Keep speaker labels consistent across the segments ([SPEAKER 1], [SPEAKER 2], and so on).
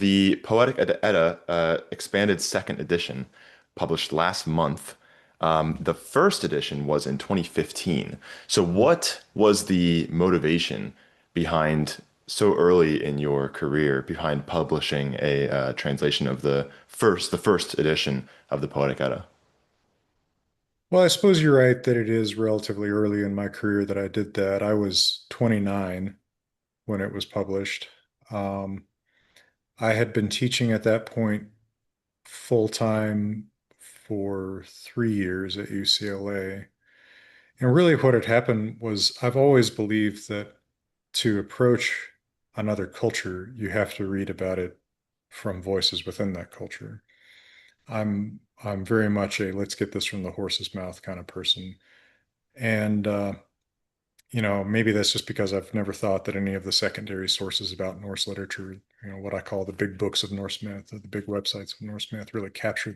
[SPEAKER 1] The Poetic Edda expanded second edition, published last month. The first edition was in 2015. So, what was the motivation behind so early in your career behind publishing a translation of the first edition of the Poetic Edda?
[SPEAKER 2] Well, I suppose you're right that it is relatively early in my career that I did that. I was 29 when it was published. Um, I had been teaching at that point full time for 3 years at UCLA. And really, what had happened was I've always believed that to approach another culture, you have to read about it from voices within that culture. I'm very much a let's get this from the horse's mouth kind of person. And maybe that's just because I've never thought that any of the secondary sources about Norse literature, what I call the big books of Norse myth, or the big websites of Norse myth, really capture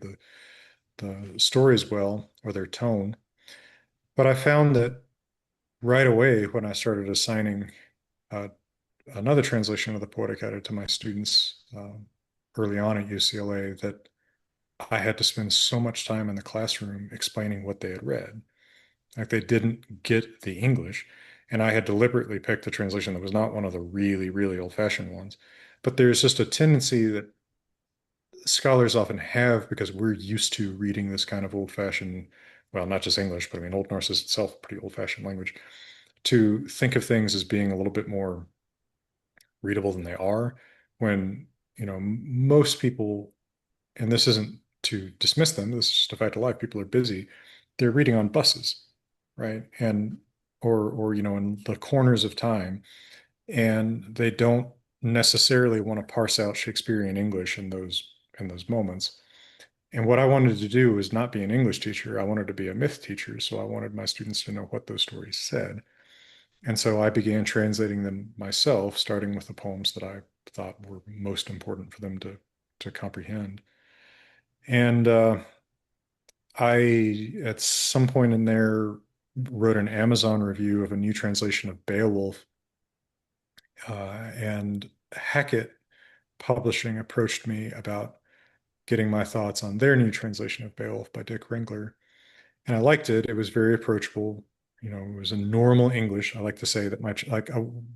[SPEAKER 2] the stories well or their tone. But I found that right away when I started assigning uh, another translation of the Poetic Edda to my students early on at UCLA that I had to spend so much time in the classroom explaining what they had read. Like they didn't get the English. And I had deliberately picked a translation that was not one of the really, really old-fashioned ones. But there's just a tendency that scholars often have because we're used to reading this kind of old-fashioned, well, not just English, but I mean, Old Norse is itself a pretty old-fashioned language, to think of things as being a little bit more readable than they are when, most people, and this isn't to dismiss them, this is just a fact of life, people are busy, they're reading on buses, right? And or in the corners of time, and they don't necessarily want to parse out Shakespearean English in those moments. And what I wanted to do was not be an English teacher. I wanted to be a myth teacher. So I wanted my students to know what those stories said. And so I began translating them myself, starting with the poems that I thought were most important for them to comprehend. And I, at some point in there, wrote an Amazon review of a new translation of Beowulf, and Hackett Publishing approached me about getting my thoughts on their new translation of Beowulf by Dick Ringler. And I liked it. It was very approachable. It was in normal English. I like to say that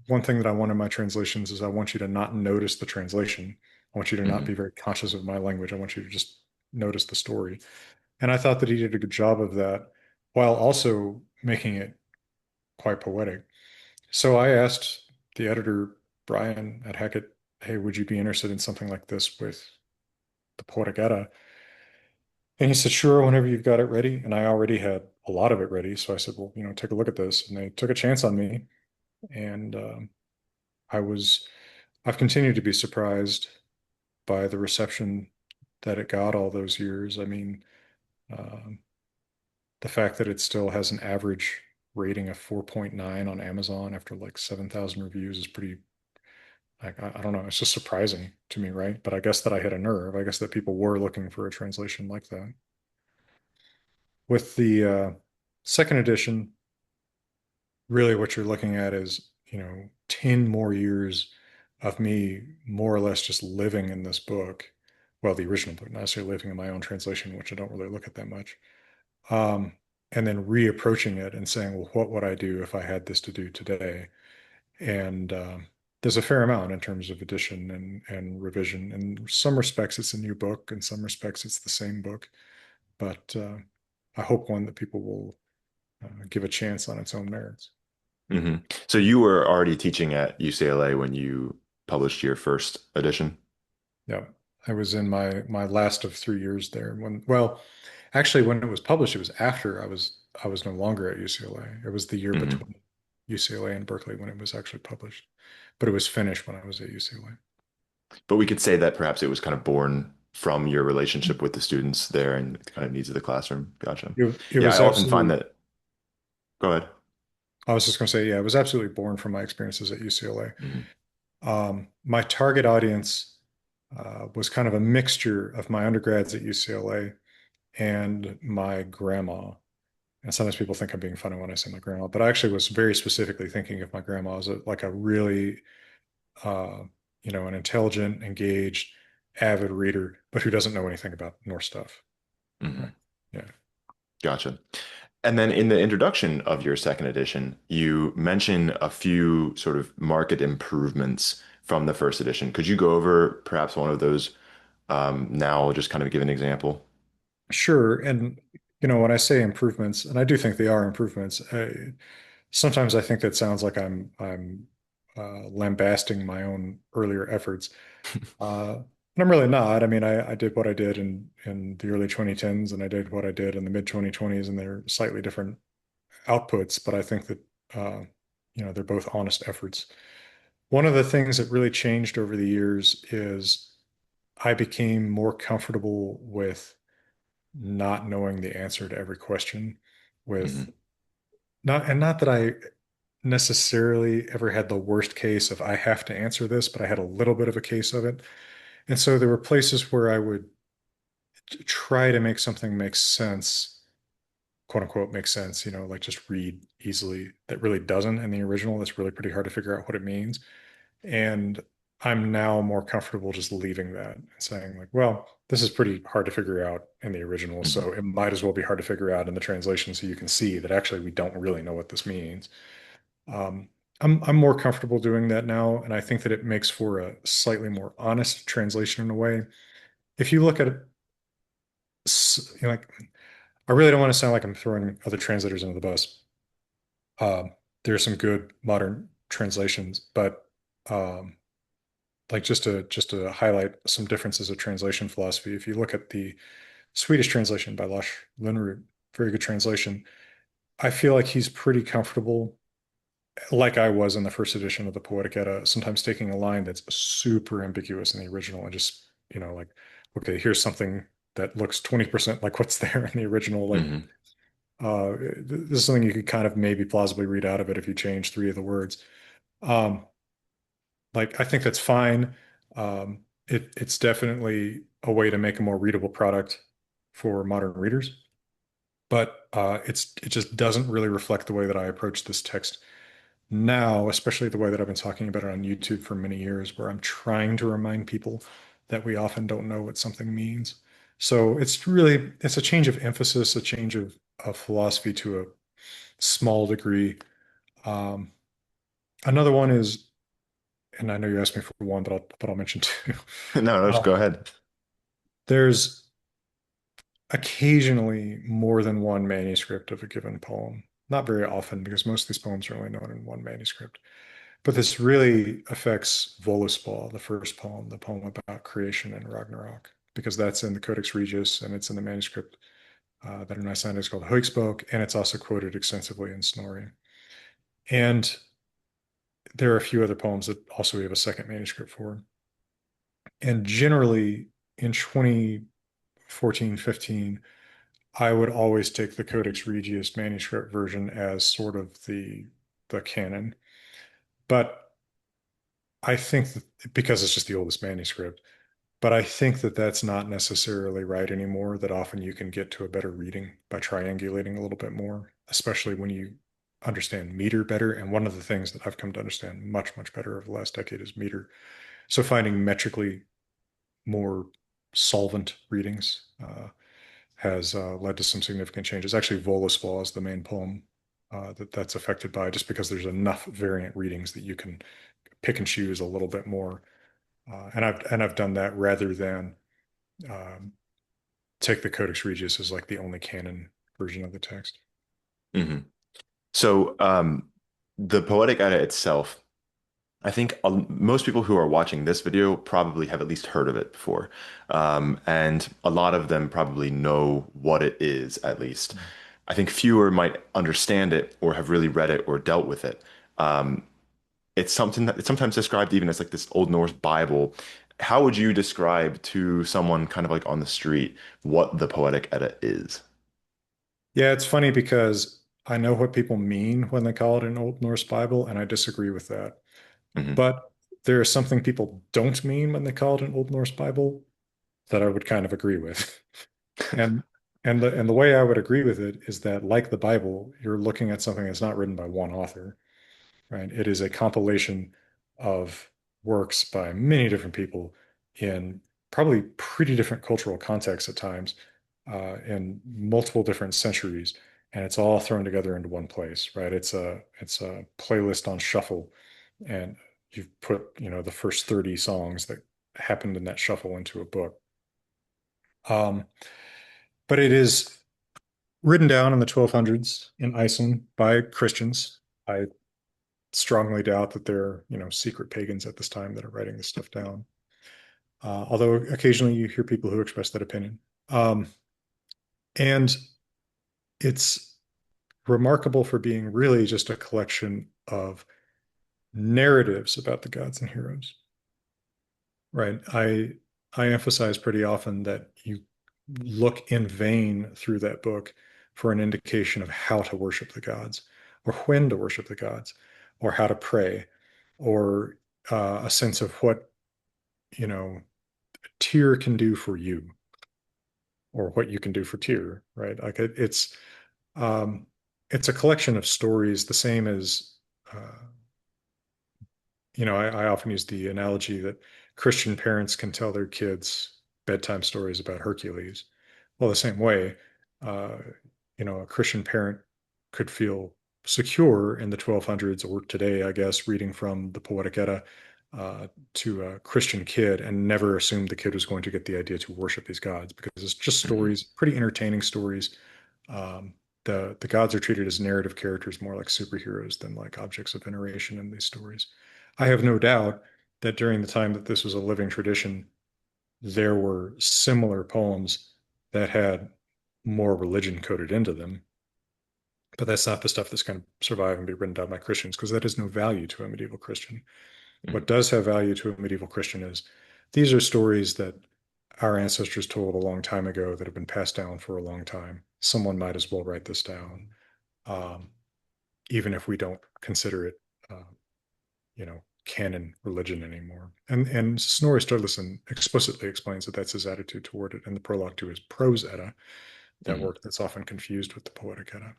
[SPEAKER 2] one thing that I want in my translations is I want you to not notice the translation. I want you to not be
[SPEAKER 1] Hmm.
[SPEAKER 2] very conscious of my language. I want you to just notice the story. And I thought that he did a good job of that while also making it quite poetic. So I asked the editor, Brian at Hackett, hey, would you be interested in something like this with the Poetic Edda? And he said, sure, whenever you've got it ready. And I already had a lot of it ready. So I said, well, take a look at this. And they took a chance on me. And I was, I've continued to be surprised by the reception that it got all those years. I mean, um, the fact that it still has an average rating of 4.9 on Amazon after like 7,000 reviews is pretty, like, I don't know, it's just surprising to me, right? But I guess that I hit a nerve. I guess that people were looking for a translation like that. With the second edition, really what you're looking at is, 10 more years of me more or less just living in this book. Well, the original book, not necessarily living in my own translation, which I don't really look at that much. Um, and then reapproaching it and saying, well, what would I do if I had this to do today? And there's a fair amount in terms of addition and revision. In some respects, it's a new book. In some respects, it's the same book. But I hope one that people will give a chance on its own merits.
[SPEAKER 1] Hmm. So you were already teaching at UCLA when you published your first edition?
[SPEAKER 2] Yeah, I was in my last of 3 years there. Well, actually, when it was published, it was after I was no longer at UCLA. It was the year
[SPEAKER 1] Hmm.
[SPEAKER 2] between UCLA and Berkeley when it was actually published, but it was finished when I was at UCLA.
[SPEAKER 1] But we could say that perhaps it was kind of born from your relationship with the students there and the kind of needs of the classroom. Gotcha.
[SPEAKER 2] It
[SPEAKER 1] Yeah, I
[SPEAKER 2] was
[SPEAKER 1] often find
[SPEAKER 2] absolutely.
[SPEAKER 1] that. Go ahead.
[SPEAKER 2] I was just going to say, yeah, it was absolutely born from my experiences at
[SPEAKER 1] Hmm.
[SPEAKER 2] UCLA. My target audience was kind of a mixture of my undergrads at UCLA and my grandma. And sometimes people think I'm being funny when I say my grandma, but I actually was very specifically thinking of my grandma as like a really, uh, an intelligent, engaged, avid reader, but who doesn't know anything about Norse stuff. Right.
[SPEAKER 1] Hmm.
[SPEAKER 2] Yeah.
[SPEAKER 1] Gotcha. And then in the introduction of your second edition, you mention a few sort of market improvements from the first edition. Could you go over perhaps one of those now, just kind of give an example?
[SPEAKER 2] Sure. And, when I say improvements, and I do think they are improvements, sometimes I think that sounds like I'm lambasting my own earlier efforts. And I'm really not. I mean, I did what I did in the early 2010s and I did what I did in the mid 2020s, and they're slightly different outputs, but I think that, uh, they're both honest efforts. One of the things that really changed over the years is I became more comfortable with not knowing the answer to every question, with
[SPEAKER 1] Hmm.
[SPEAKER 2] not that I necessarily ever had the worst case of I have to answer this, but I had a little bit of a case of it. And so there were places where I would try to make something make sense, quote unquote, make sense, like just read easily, that really doesn't in the original. That's really pretty hard to figure out what it means. And I'm now more comfortable just leaving that and saying, like, well, this is pretty hard to figure out in the original,
[SPEAKER 1] Hmm.
[SPEAKER 2] so it might as well be hard to figure out in the translation so you can see that actually we don't really know what this means. Um, I'm more comfortable doing that now, and I think that it makes for a slightly more honest translation in a way. If you look at it, like, I really don't want to sound like I'm throwing other translators under the bus. Um, there are some good modern translations, but um, like just to highlight some differences of translation philosophy. If you look at the Swedish translation by Lars Lönnrot, very good translation. I feel like he's pretty comfortable, like I was in the first edition of the Poetic Edda, sometimes taking a line that's super ambiguous in the original and just, like, okay, here's something that looks 20% like what's there in the original. Like,
[SPEAKER 1] Hmm.
[SPEAKER 2] this is something you could kind of maybe plausibly read out of it if you change three of the words. Um, like, I think that's fine. It's definitely a way to make a more readable product for modern readers, but it just doesn't really reflect the way that I approach this text now, especially the way that I've been talking about it on YouTube for many years, where I'm trying to remind people that we often don't know what something means. So it's a change of emphasis, a change of philosophy to a small degree. Um, Another one is, and I know you asked me for one, but I'll mention two.
[SPEAKER 1] No, no, just
[SPEAKER 2] Uh,
[SPEAKER 1] go ahead.
[SPEAKER 2] there's occasionally more than one manuscript of a given poem. Not very often, because most of these poems are only known in one manuscript. But this really affects Völuspá, the first poem, the poem about creation and Ragnarok, because that's in the Codex Regius and it's in the manuscript that in Icelandic is called Hauksbók, and it's also quoted extensively in Snorri. And there are a few other poems that also we have a second manuscript for. And generally in 2014, 15, I would always take the Codex Regius manuscript version as sort of the canon. But I think that because it's just the oldest manuscript, but I think that that's not necessarily right anymore, that often you can get to a better reading by triangulating a little bit more, especially when you understand meter better. And one of the things that I've come to understand much, much better over the last decade is meter. So finding metrically more solvent readings has led to some significant changes. Actually, Völuspá is the main poem that's affected by, just because there's enough variant readings that you can pick and choose a little bit more. And I've done that rather than um, take the Codex Regius as like the only canon version of the text.
[SPEAKER 1] Hmm. So, the Poetic Edda itself, I think most people who are watching this video probably have at least heard of it before. And a lot of them probably know what it is, at least. I think fewer might understand it or have really read it or dealt with it. Um, it's something that it's sometimes described even as like this Old Norse Bible. How would you describe to someone kind of like on the street what the Poetic Edda is?
[SPEAKER 2] Yeah, it's funny because I know what people mean when they call it an Old Norse Bible, and I disagree with that.
[SPEAKER 1] Hmm.
[SPEAKER 2] But there is something people don't mean when they call it an Old Norse Bible that I would kind of agree with. And and the way I would agree with it is that, like the Bible, you're looking at something that's not written by one author, right? It is a compilation of works by many different people in probably pretty different cultural contexts at times, in multiple different centuries, and it's all thrown together into one place, right? It's a playlist on shuffle, and you've put, the first 30 songs that happened in that shuffle into a book. Um, but it is written down in the 1200s in Iceland by Christians. I strongly doubt that they're, secret pagans at this time that are writing this stuff down. Although occasionally you hear people who express that opinion. And it's remarkable for being really just a collection of narratives about the gods and heroes, right? I emphasize pretty often that you look in vain through that book for an indication of how to worship the gods, or when to worship the gods, or how to pray, or a sense of what, Tyr can do for you, or what you can do for Tyr, right? Like um, it's a collection of stories, the same as I often use the analogy that Christian parents can tell their kids bedtime stories about Hercules. Well, the same way, uh, a Christian parent could feel secure in the 1200s, or today, I guess, reading from the Poetic Edda to a Christian kid and never assumed the kid was going to get the idea to worship these gods, because it's just
[SPEAKER 1] Mhm.
[SPEAKER 2] stories, pretty entertaining stories. Um, the gods are treated as narrative characters, more like superheroes than like objects of veneration in these stories. I have no doubt that during the time that this was a living tradition, there were similar poems that had more religion coded into them. But that's not the stuff that's going to survive and be written down by Christians, because that has no value to a medieval Christian.
[SPEAKER 1] Mhm.
[SPEAKER 2] What does have value to a medieval Christian is these are stories that our ancestors told a long time ago that have been passed down for a long time. Someone might as well write this down, um, even if we don't consider it, canon religion anymore. And Snorri Sturluson explicitly explains that that's his attitude toward it in the prologue to his prose Edda, that
[SPEAKER 1] Mhm.
[SPEAKER 2] work that's often confused with the Poetic Edda.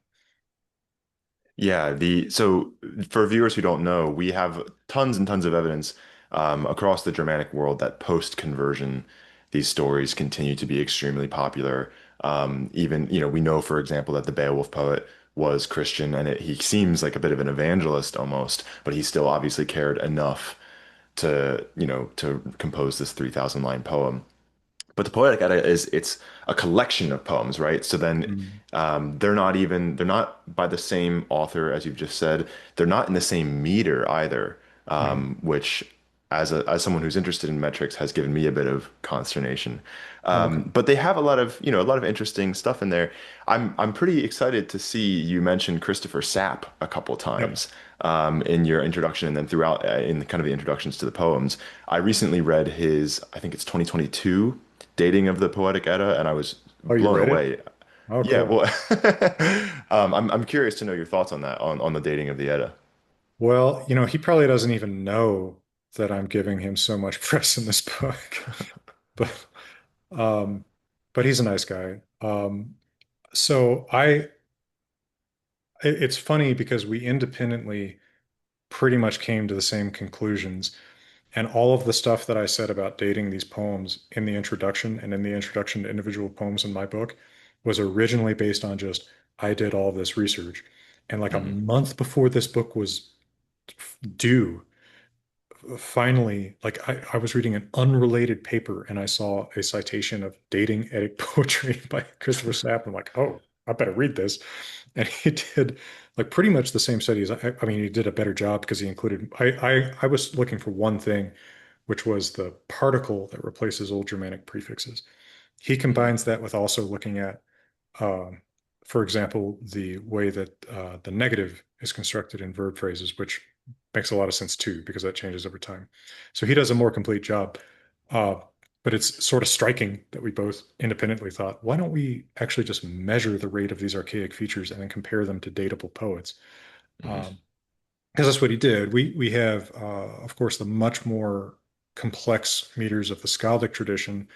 [SPEAKER 1] Yeah, the so for viewers who don't know, we have tons and tons of evidence across the Germanic world that post-conversion, these stories continue to be extremely popular. Even, we know, for example, that the Beowulf poet was Christian, and he seems like a bit of an evangelist almost, but he still obviously cared enough to compose this 3,000 line poem. But the Poetic Edda it's a collection of poems, right? So then
[SPEAKER 2] Mm.
[SPEAKER 1] they're not by the same author as you've just said. They're not in the same meter either,
[SPEAKER 2] Right.
[SPEAKER 1] which as someone who's interested in metrics has given me a bit of consternation.
[SPEAKER 2] Oh, okay.
[SPEAKER 1] But they have a lot of interesting stuff in there. I'm pretty excited to see you mention Christopher Sapp a couple
[SPEAKER 2] Yep.
[SPEAKER 1] times in your introduction and then throughout in kind of the introductions to the poems. I recently read his, I think it's 2022 dating of the Poetic Edda, and I was
[SPEAKER 2] Oh, you
[SPEAKER 1] blown
[SPEAKER 2] read it?
[SPEAKER 1] away.
[SPEAKER 2] Oh,
[SPEAKER 1] Yeah,
[SPEAKER 2] cool.
[SPEAKER 1] well, I'm curious to know your thoughts on that, on the dating of the Edda.
[SPEAKER 2] Well, he probably doesn't even know that I'm giving him so much press in this book, but um, but he's a nice guy. So it's funny because we independently pretty much came to the same conclusions. And all of the stuff that I said about dating these poems in the introduction and in the introduction to individual poems in my book was originally based on just, I did all of this research. And like a
[SPEAKER 1] Mhm.
[SPEAKER 2] month before this book was due, finally, like I was reading an unrelated paper and I saw a citation of dating Eddic poetry by Christopher Sapp. I'm like, oh, I better read this. And he did like pretty much the same study as I mean, he did a better job because he included, I was looking for one thing, which was the particle that replaces Old Germanic prefixes. He
[SPEAKER 1] Mhm.
[SPEAKER 2] combines that with also looking at, um, for example, the way that the negative is constructed in verb phrases, which makes a lot of sense too, because that changes over time. So he does a more complete job. Uh, but it's sort of striking that we both independently thought, why don't we actually just measure the rate of these archaic features and then compare them to datable poets?
[SPEAKER 1] Mhm.
[SPEAKER 2] Um, because that's what he did. We have, of course, the much more complex meters of the skaldic tradition,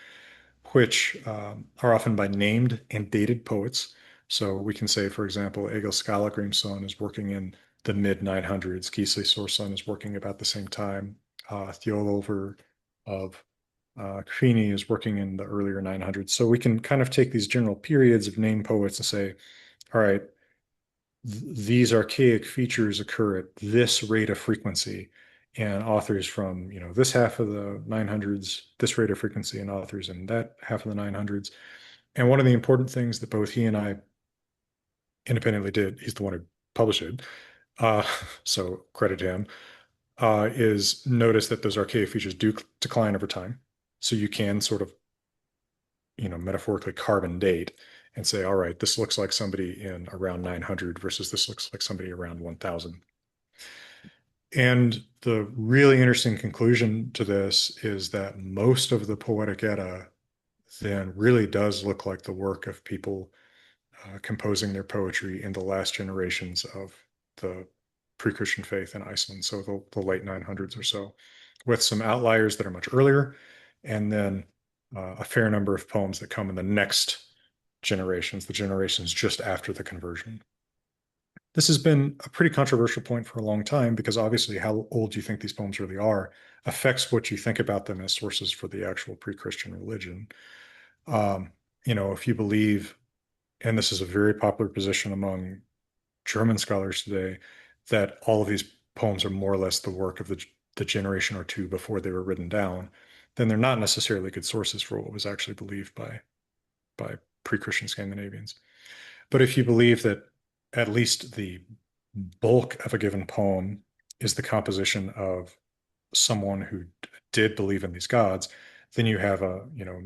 [SPEAKER 2] which are often by named and dated poets. So we can say, for example, Egil Skallagrimsson is working in the mid 900s. Gisli Sorsson is working about the same time. Thjololfr of Queenie is working in the earlier 900s. So we can kind of take these general periods of named poets and say, all right, these archaic features occur at this rate of frequency, and authors from this half of the 900s, this rate of frequency, and authors in that half of the 900s. And one of the important things that both he and I independently did, he's the one who published it, uh, so credit to him, is notice that those archaic features do decline over time. So you can sort of, metaphorically carbon date and say, all right, this looks like somebody in around 900 versus this looks like somebody around 1000. And the really interesting conclusion to this is that most of the Poetic Edda then really does look like the work of people composing their poetry in the last generations of the pre-Christian faith in Iceland, so the late 900s or so, with some outliers that are much earlier, and then a fair number of poems that come in the next generations, the generations just after the conversion. This has been a pretty controversial point for a long time because obviously how old you think these poems really are affects what you think about them as sources for the actual pre-Christian religion. Um, if you believe, and this is a very popular position among German scholars today, that all of these poems are more or less the work of the generation or two before they were written down, then they're not necessarily good sources for what was actually believed by pre-Christian Scandinavians. But if you believe that at least the bulk of a given poem is the composition of someone who did believe in these gods, then you have a,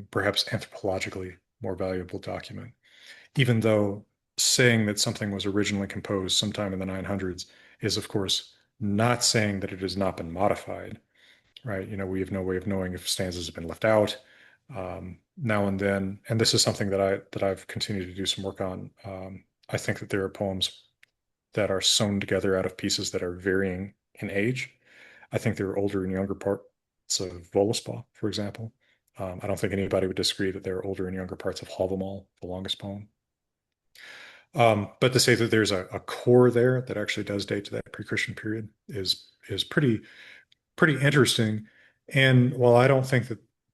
[SPEAKER 2] perhaps anthropologically more valuable document. Even though saying that something was originally composed sometime in the 900s is, of course, not saying that it has not been modified, right? We have no way of knowing if stanzas have been left out now and then. And this is something that I've continued to do some work on. I think that there are poems that are sewn together out of pieces that are varying in age. I think there are older and younger parts of Voluspa, for example. I don't think anybody would disagree that there are older and younger parts of Havamal, the longest poem. But to say that there's a core there that actually does date to that pre-Christian period is pretty interesting. And while I don't think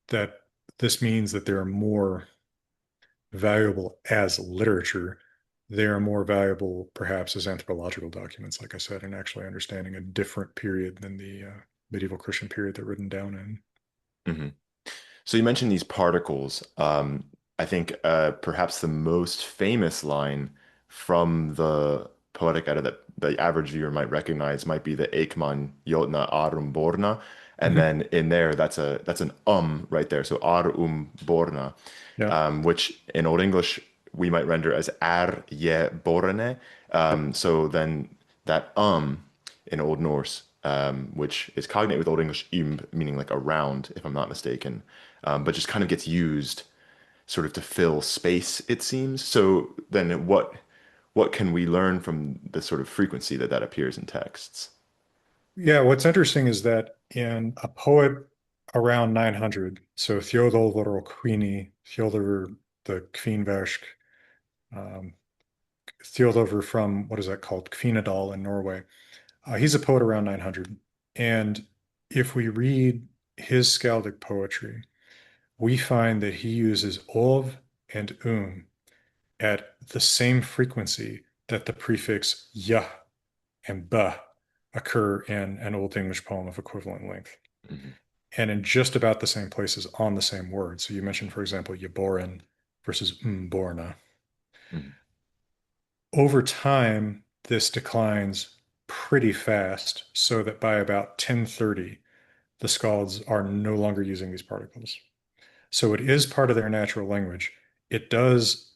[SPEAKER 2] that this means that they're more valuable as literature, they are more valuable perhaps as anthropological documents, like I said, and actually understanding a different period than the medieval Christian period they're written down in.
[SPEAKER 1] Hmm. So you mentioned these particles. I think perhaps the most famous line from the Poetic Edda that the average viewer might recognize might be the Ekman Jotna Arum Borna. And
[SPEAKER 2] Mhm.
[SPEAKER 1] then in there, that's an right there. So Arum Borna,
[SPEAKER 2] Yeah.
[SPEAKER 1] which in Old English we might render as Ar je Borne. So then that in Old Norse, which is cognate with Old English meaning like around, if I'm not mistaken, but just kind of gets used sort of to fill space, it seems. So then what can we learn from the sort of frequency that appears in texts?
[SPEAKER 2] Yeah, what's interesting is that in a poet around 900, so Thjodolfr Queenie, Thjodolfr the Kvinversk, um, Thjodolfr from, what is that called? Kvinedal in Norway. He's a poet around 900. And if we read his skaldic poetry, we find that he uses ov and at the same frequency that the prefix yah and ba occur in an Old English poem of equivalent length,
[SPEAKER 1] Hmm.
[SPEAKER 2] and in just about the same places on the same word. So you mentioned, for example, Yaborin versus Borna.
[SPEAKER 1] Hmm.
[SPEAKER 2] Over time, this declines pretty fast, so that by about 1030, the Skalds are no longer using these particles. So it is part of their natural language. It does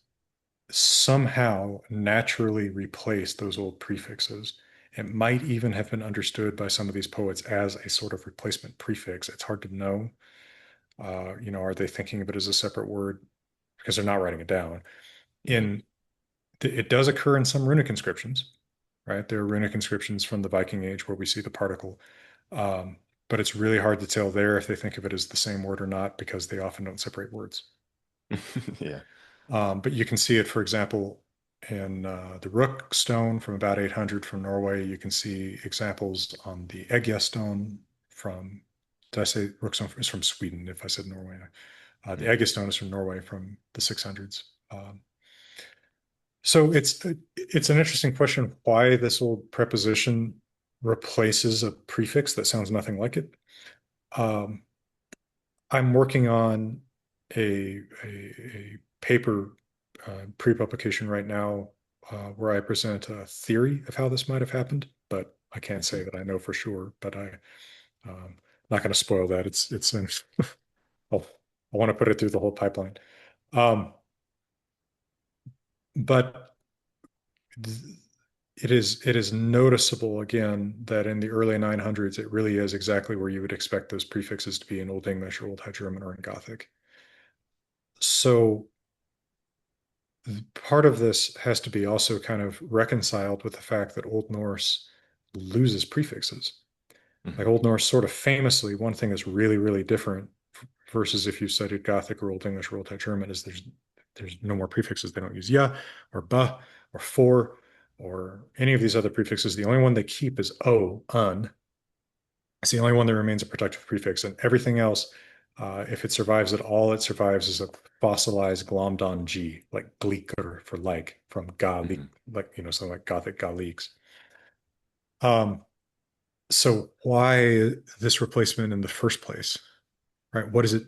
[SPEAKER 2] somehow naturally replace those old prefixes. It might even have been understood by some of these poets as a sort of replacement prefix. It's hard to know. Are they thinking of it as a separate word because they're not writing it down?
[SPEAKER 1] Hmm.
[SPEAKER 2] In It does occur in some runic inscriptions, right? There are runic inscriptions from the Viking Age where we see the particle, um, but it's really hard to tell there if they think of it as the same word or not because they often don't separate words.
[SPEAKER 1] Yeah.
[SPEAKER 2] But you can see it, for example, in the Rook stone from about 800 from Norway. You can see examples on the Egya stone from did I say Rookstone is from Sweden? If I said Norway, the
[SPEAKER 1] Mm,
[SPEAKER 2] Eggestone is from Norway from the 600s. So it's an interesting question why this old preposition replaces a prefix that sounds nothing like it. Um, I'm working on a paper pre-publication right now where I present a theory of how this might have happened, but I
[SPEAKER 1] I
[SPEAKER 2] can't say
[SPEAKER 1] see.
[SPEAKER 2] that I know for sure. But not going to spoil that. It's I want to put it through the whole pipeline. Um, but it is noticeable again that in the early 900s, it really is exactly where you would expect those prefixes to be in Old English or Old High German or in Gothic. So part of this has to be also kind of reconciled with the fact that Old Norse loses prefixes. Like
[SPEAKER 1] Hmm.
[SPEAKER 2] Old Norse, sort of famously, one thing that's really, really different versus if you studied Gothic or Old English or Old High German is there's no more prefixes. They don't use ya or ba or for or any of these other prefixes. The only one they keep is o, un. It's the only one that remains a protective prefix, and everything else, if it survives at all, it survives as a fossilized glomdon g, like gleeker for like from Gaelic,
[SPEAKER 1] Hmm.
[SPEAKER 2] like something like Gothic Gaelics. Um, so why this replacement in the first place, right? What is it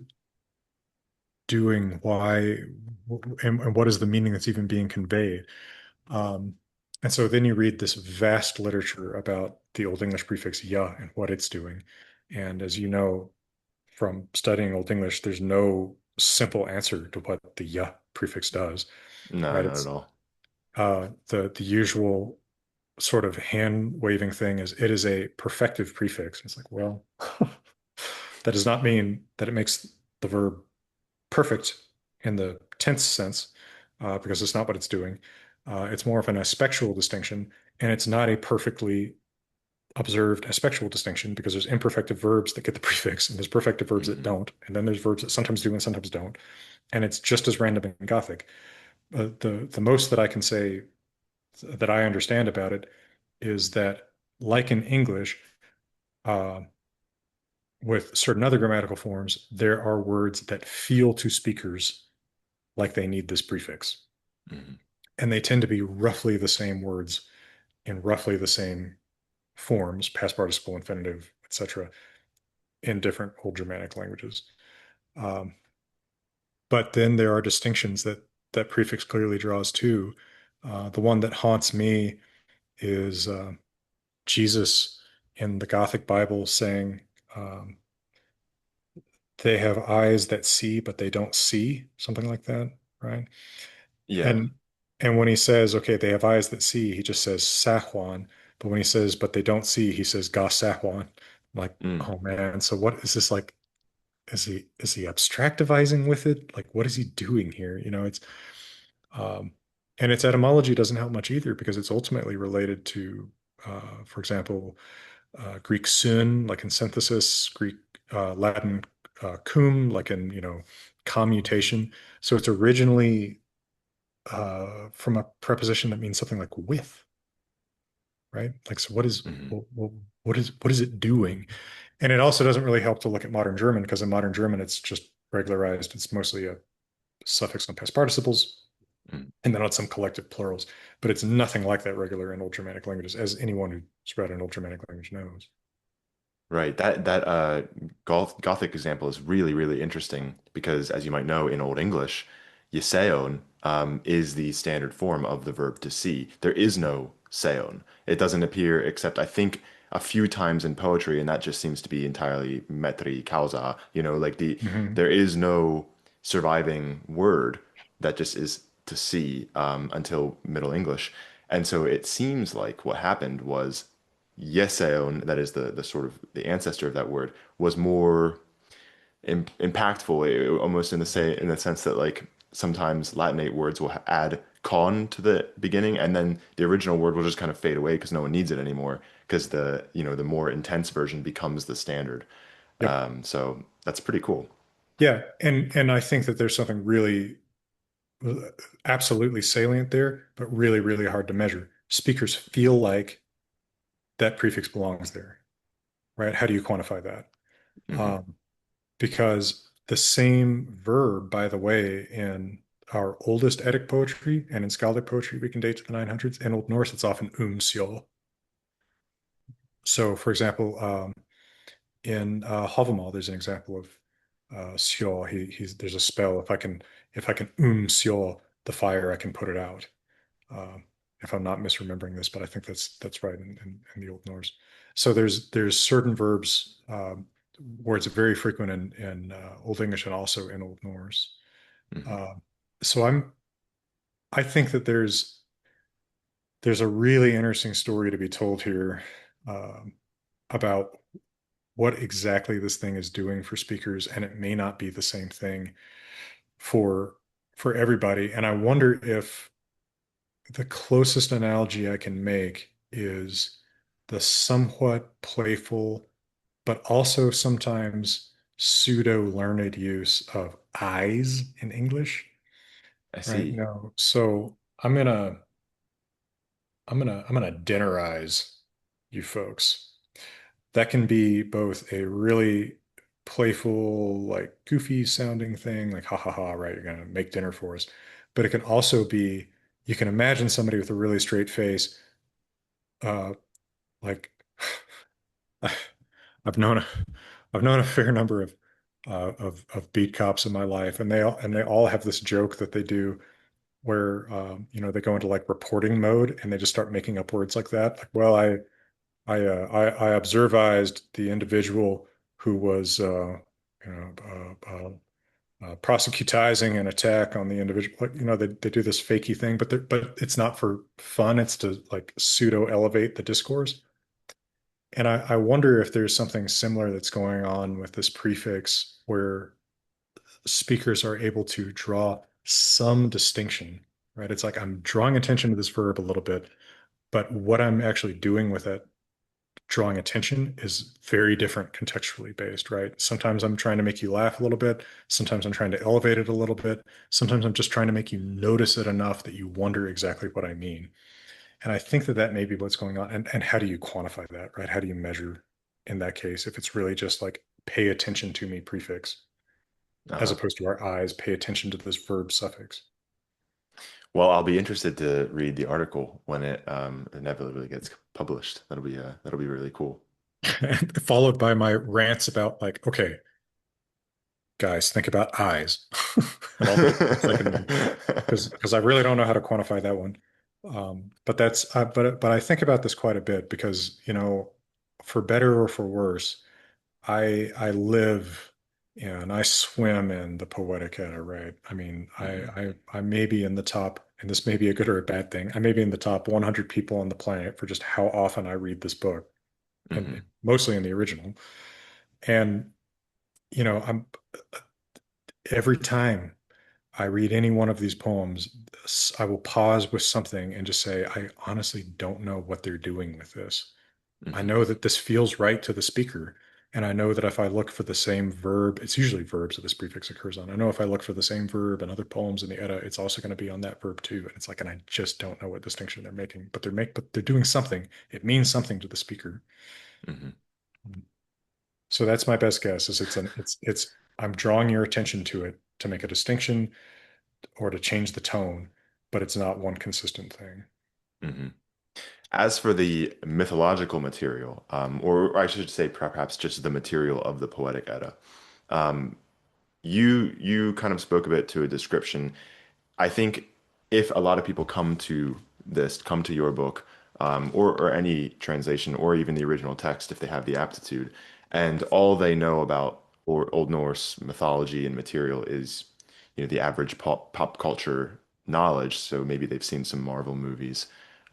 [SPEAKER 2] doing? Why, and what is the meaning that's even being conveyed? Um, and so then you read this vast literature about the Old English prefix "ya" and what it's doing. And as you know from studying Old English, there's no simple answer to what the "ya" prefix does,
[SPEAKER 1] No,
[SPEAKER 2] right?
[SPEAKER 1] not at
[SPEAKER 2] It's
[SPEAKER 1] all.
[SPEAKER 2] the usual sort of hand waving thing is it is a perfective prefix. It's like, well, that does not mean that it makes the verb perfect in the tense sense, because it's not what it's doing. It's more of an aspectual distinction, and it's not a perfectly observed aspectual distinction because there's imperfective verbs that get the prefix, and there's perfective verbs that
[SPEAKER 1] Hmm.
[SPEAKER 2] don't, and then there's verbs that sometimes do and sometimes don't, and it's just as random in Gothic. The most that I can say that I understand about it is that, like in English, uh, with certain other grammatical forms, there are words that feel to speakers like they need this prefix.
[SPEAKER 1] Hmm.
[SPEAKER 2] And they tend to be roughly the same words in roughly the same forms, past participle, infinitive, etc., in different Old Germanic languages. Um, but then there are distinctions that prefix clearly draws to. The one that haunts me is Jesus in the Gothic Bible saying, um, they have eyes that see, but they don't see, something like that, right?
[SPEAKER 1] Yeah.
[SPEAKER 2] And and when he says, okay, they have eyes that see, he just says Sahwan. But when he says, but they don't see, he says Ga Sahwan. Like,
[SPEAKER 1] Mm.
[SPEAKER 2] oh man, so what is this like? Is he abstractivizing with it? Like, what is he doing here? It's um and its etymology doesn't help much either because it's ultimately related to for example, Greek sun, like in synthesis, Greek Latin cum, like in commutation. So it's originally from a preposition that means something like with, right? Like, so
[SPEAKER 1] Hmm.
[SPEAKER 2] what is it doing? And it also doesn't really help to look at modern German because in modern German it's just regularized. It's mostly a suffix on past participles
[SPEAKER 1] Mm.
[SPEAKER 2] and then on some collective plurals. But it's nothing like that regular in Old Germanic languages, as anyone who's read an Old Germanic language knows.
[SPEAKER 1] Right. That Gothic example is really, really interesting because, as you might know, in Old English, yeseon is the standard form of the verb to see. There is no seon. It doesn't appear except I think a few times in poetry, and that just seems to be entirely metri causa. Like
[SPEAKER 2] Mhm.
[SPEAKER 1] there is no surviving word that just is to see until Middle English. And so it seems like what happened was yeseon, that is the sort of the ancestor of that word, was more impactful, almost in the sense that like sometimes Latinate words will add con to the beginning, and then the original word will just kind of fade away because no one needs it anymore because the more intense version becomes the standard.
[SPEAKER 2] Yep.
[SPEAKER 1] So that's pretty cool.
[SPEAKER 2] Yeah, and I think that there's something really absolutely salient there, but really, really hard to measure. Speakers feel like that prefix belongs there, right? How do you quantify that?
[SPEAKER 1] Hmm.
[SPEAKER 2] Um, because the same verb, by the way, in our oldest Eddic poetry and in skaldic poetry, we can date to the 900s. In Old Norse, it's often sjol. So, for example, in Havamal, there's an example of sjol. There's a spell. If I can sjol the fire, I can put it out. Um, if I'm not misremembering this, but I think that's right in the Old Norse. So there's certain verbs where it's very frequent in Old English and also in Old Norse.
[SPEAKER 1] Hmm.
[SPEAKER 2] Uh, so I think that there's a really interesting story to be told here um, about what exactly this thing is doing for speakers, and it may not be the same thing for for everybody. And I wonder if the closest analogy I can make is the somewhat playful, but also sometimes pseudo learned use of eyes in English,
[SPEAKER 1] I
[SPEAKER 2] right?
[SPEAKER 1] see.
[SPEAKER 2] No. So I'm gonna dinnerize you folks. That can be both a really playful, like goofy sounding thing, like ha ha ha, right? You're gonna make dinner for us. But it can also be, you can imagine somebody with a really straight face, uh, like I've known a, I've known a fair number of beat cops in my life, and they all have this joke that they do where they go into like reporting mode and they just start making up words like that. Like, well, I observized the individual who was you know prosecutizing an attack on the individual. Like, they do this fakey thing, but it's not for fun. It's to like pseudo elevate the discourse. And I wonder if there's something similar that's going on with this prefix where speakers are able to draw some distinction, right? It's like I'm drawing attention to this verb a little bit, but what I'm actually doing with it, drawing attention, is very different contextually based, right? Sometimes I'm trying to make you laugh a little bit. Sometimes I'm trying to elevate it a little bit. Sometimes I'm just trying to make you notice it enough that you wonder exactly what I mean. And I think that that may be what's going on. And how do you quantify that, right? How do you measure in that case if it's really just like pay attention to me prefix as
[SPEAKER 1] Uh-huh.
[SPEAKER 2] opposed to our eyes pay attention to this verb suffix?
[SPEAKER 1] Well, I'll be interested to read the article when it inevitably gets published. That'll be really cool.
[SPEAKER 2] Followed by my rants about like, okay, guys, think about eyes and all the different things they can mean. Because I really don't know how to quantify that one. But I think about this quite a bit because, for better or for worse, I live and I swim in the Poetic Edda, right? I mean,
[SPEAKER 1] Hmm.
[SPEAKER 2] I may be in the top, and this may be a good or a bad thing. I may be in the top 100 people on the planet for just how often I read this book, and
[SPEAKER 1] Hmm.
[SPEAKER 2] mostly in the original. And I'm every time I read any one of these poems, I will pause with something and just say, I honestly don't know what they're doing with this. I
[SPEAKER 1] Hmm.
[SPEAKER 2] know that this feels right to the speaker. And I know that if I look for the same verb, it's usually verbs that this prefix occurs on. I know if I look for the same verb in other poems in the Edda, it's also going to be on that verb too. And it's like, and I just don't know what distinction they're making, but they're doing something. It means something to the speaker.
[SPEAKER 1] Hmm.
[SPEAKER 2] So that's my best guess is it's I'm drawing your attention to it to make a distinction or to change the tone, but it's not one consistent thing.
[SPEAKER 1] Hmm. As for the mythological material, or I should say perhaps just the material of the Poetic Edda, um, you kind of spoke a bit to a description. I think if a lot of people come to your book, or any translation, or even the original text, if they have the aptitude, and all they know about or Old Norse mythology and material is, the average pop culture knowledge. So maybe they've seen some Marvel movies,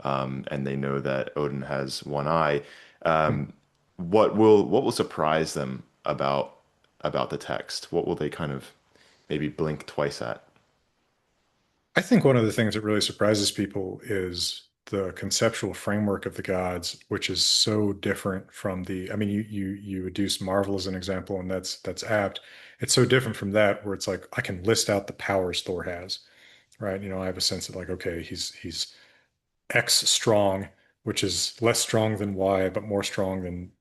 [SPEAKER 1] and they know that Odin has one eye. Um, what will surprise them about the text? What will they kind of maybe blink twice at?
[SPEAKER 2] I think one of the things that really surprises people is the conceptual framework of the gods, which is so different from I mean, you adduce Marvel as an example, and that's apt. It's so different from that, where it's like I can list out the powers Thor has, right? I have a sense of like, okay, he's X strong, which is less strong than Y, but more strong than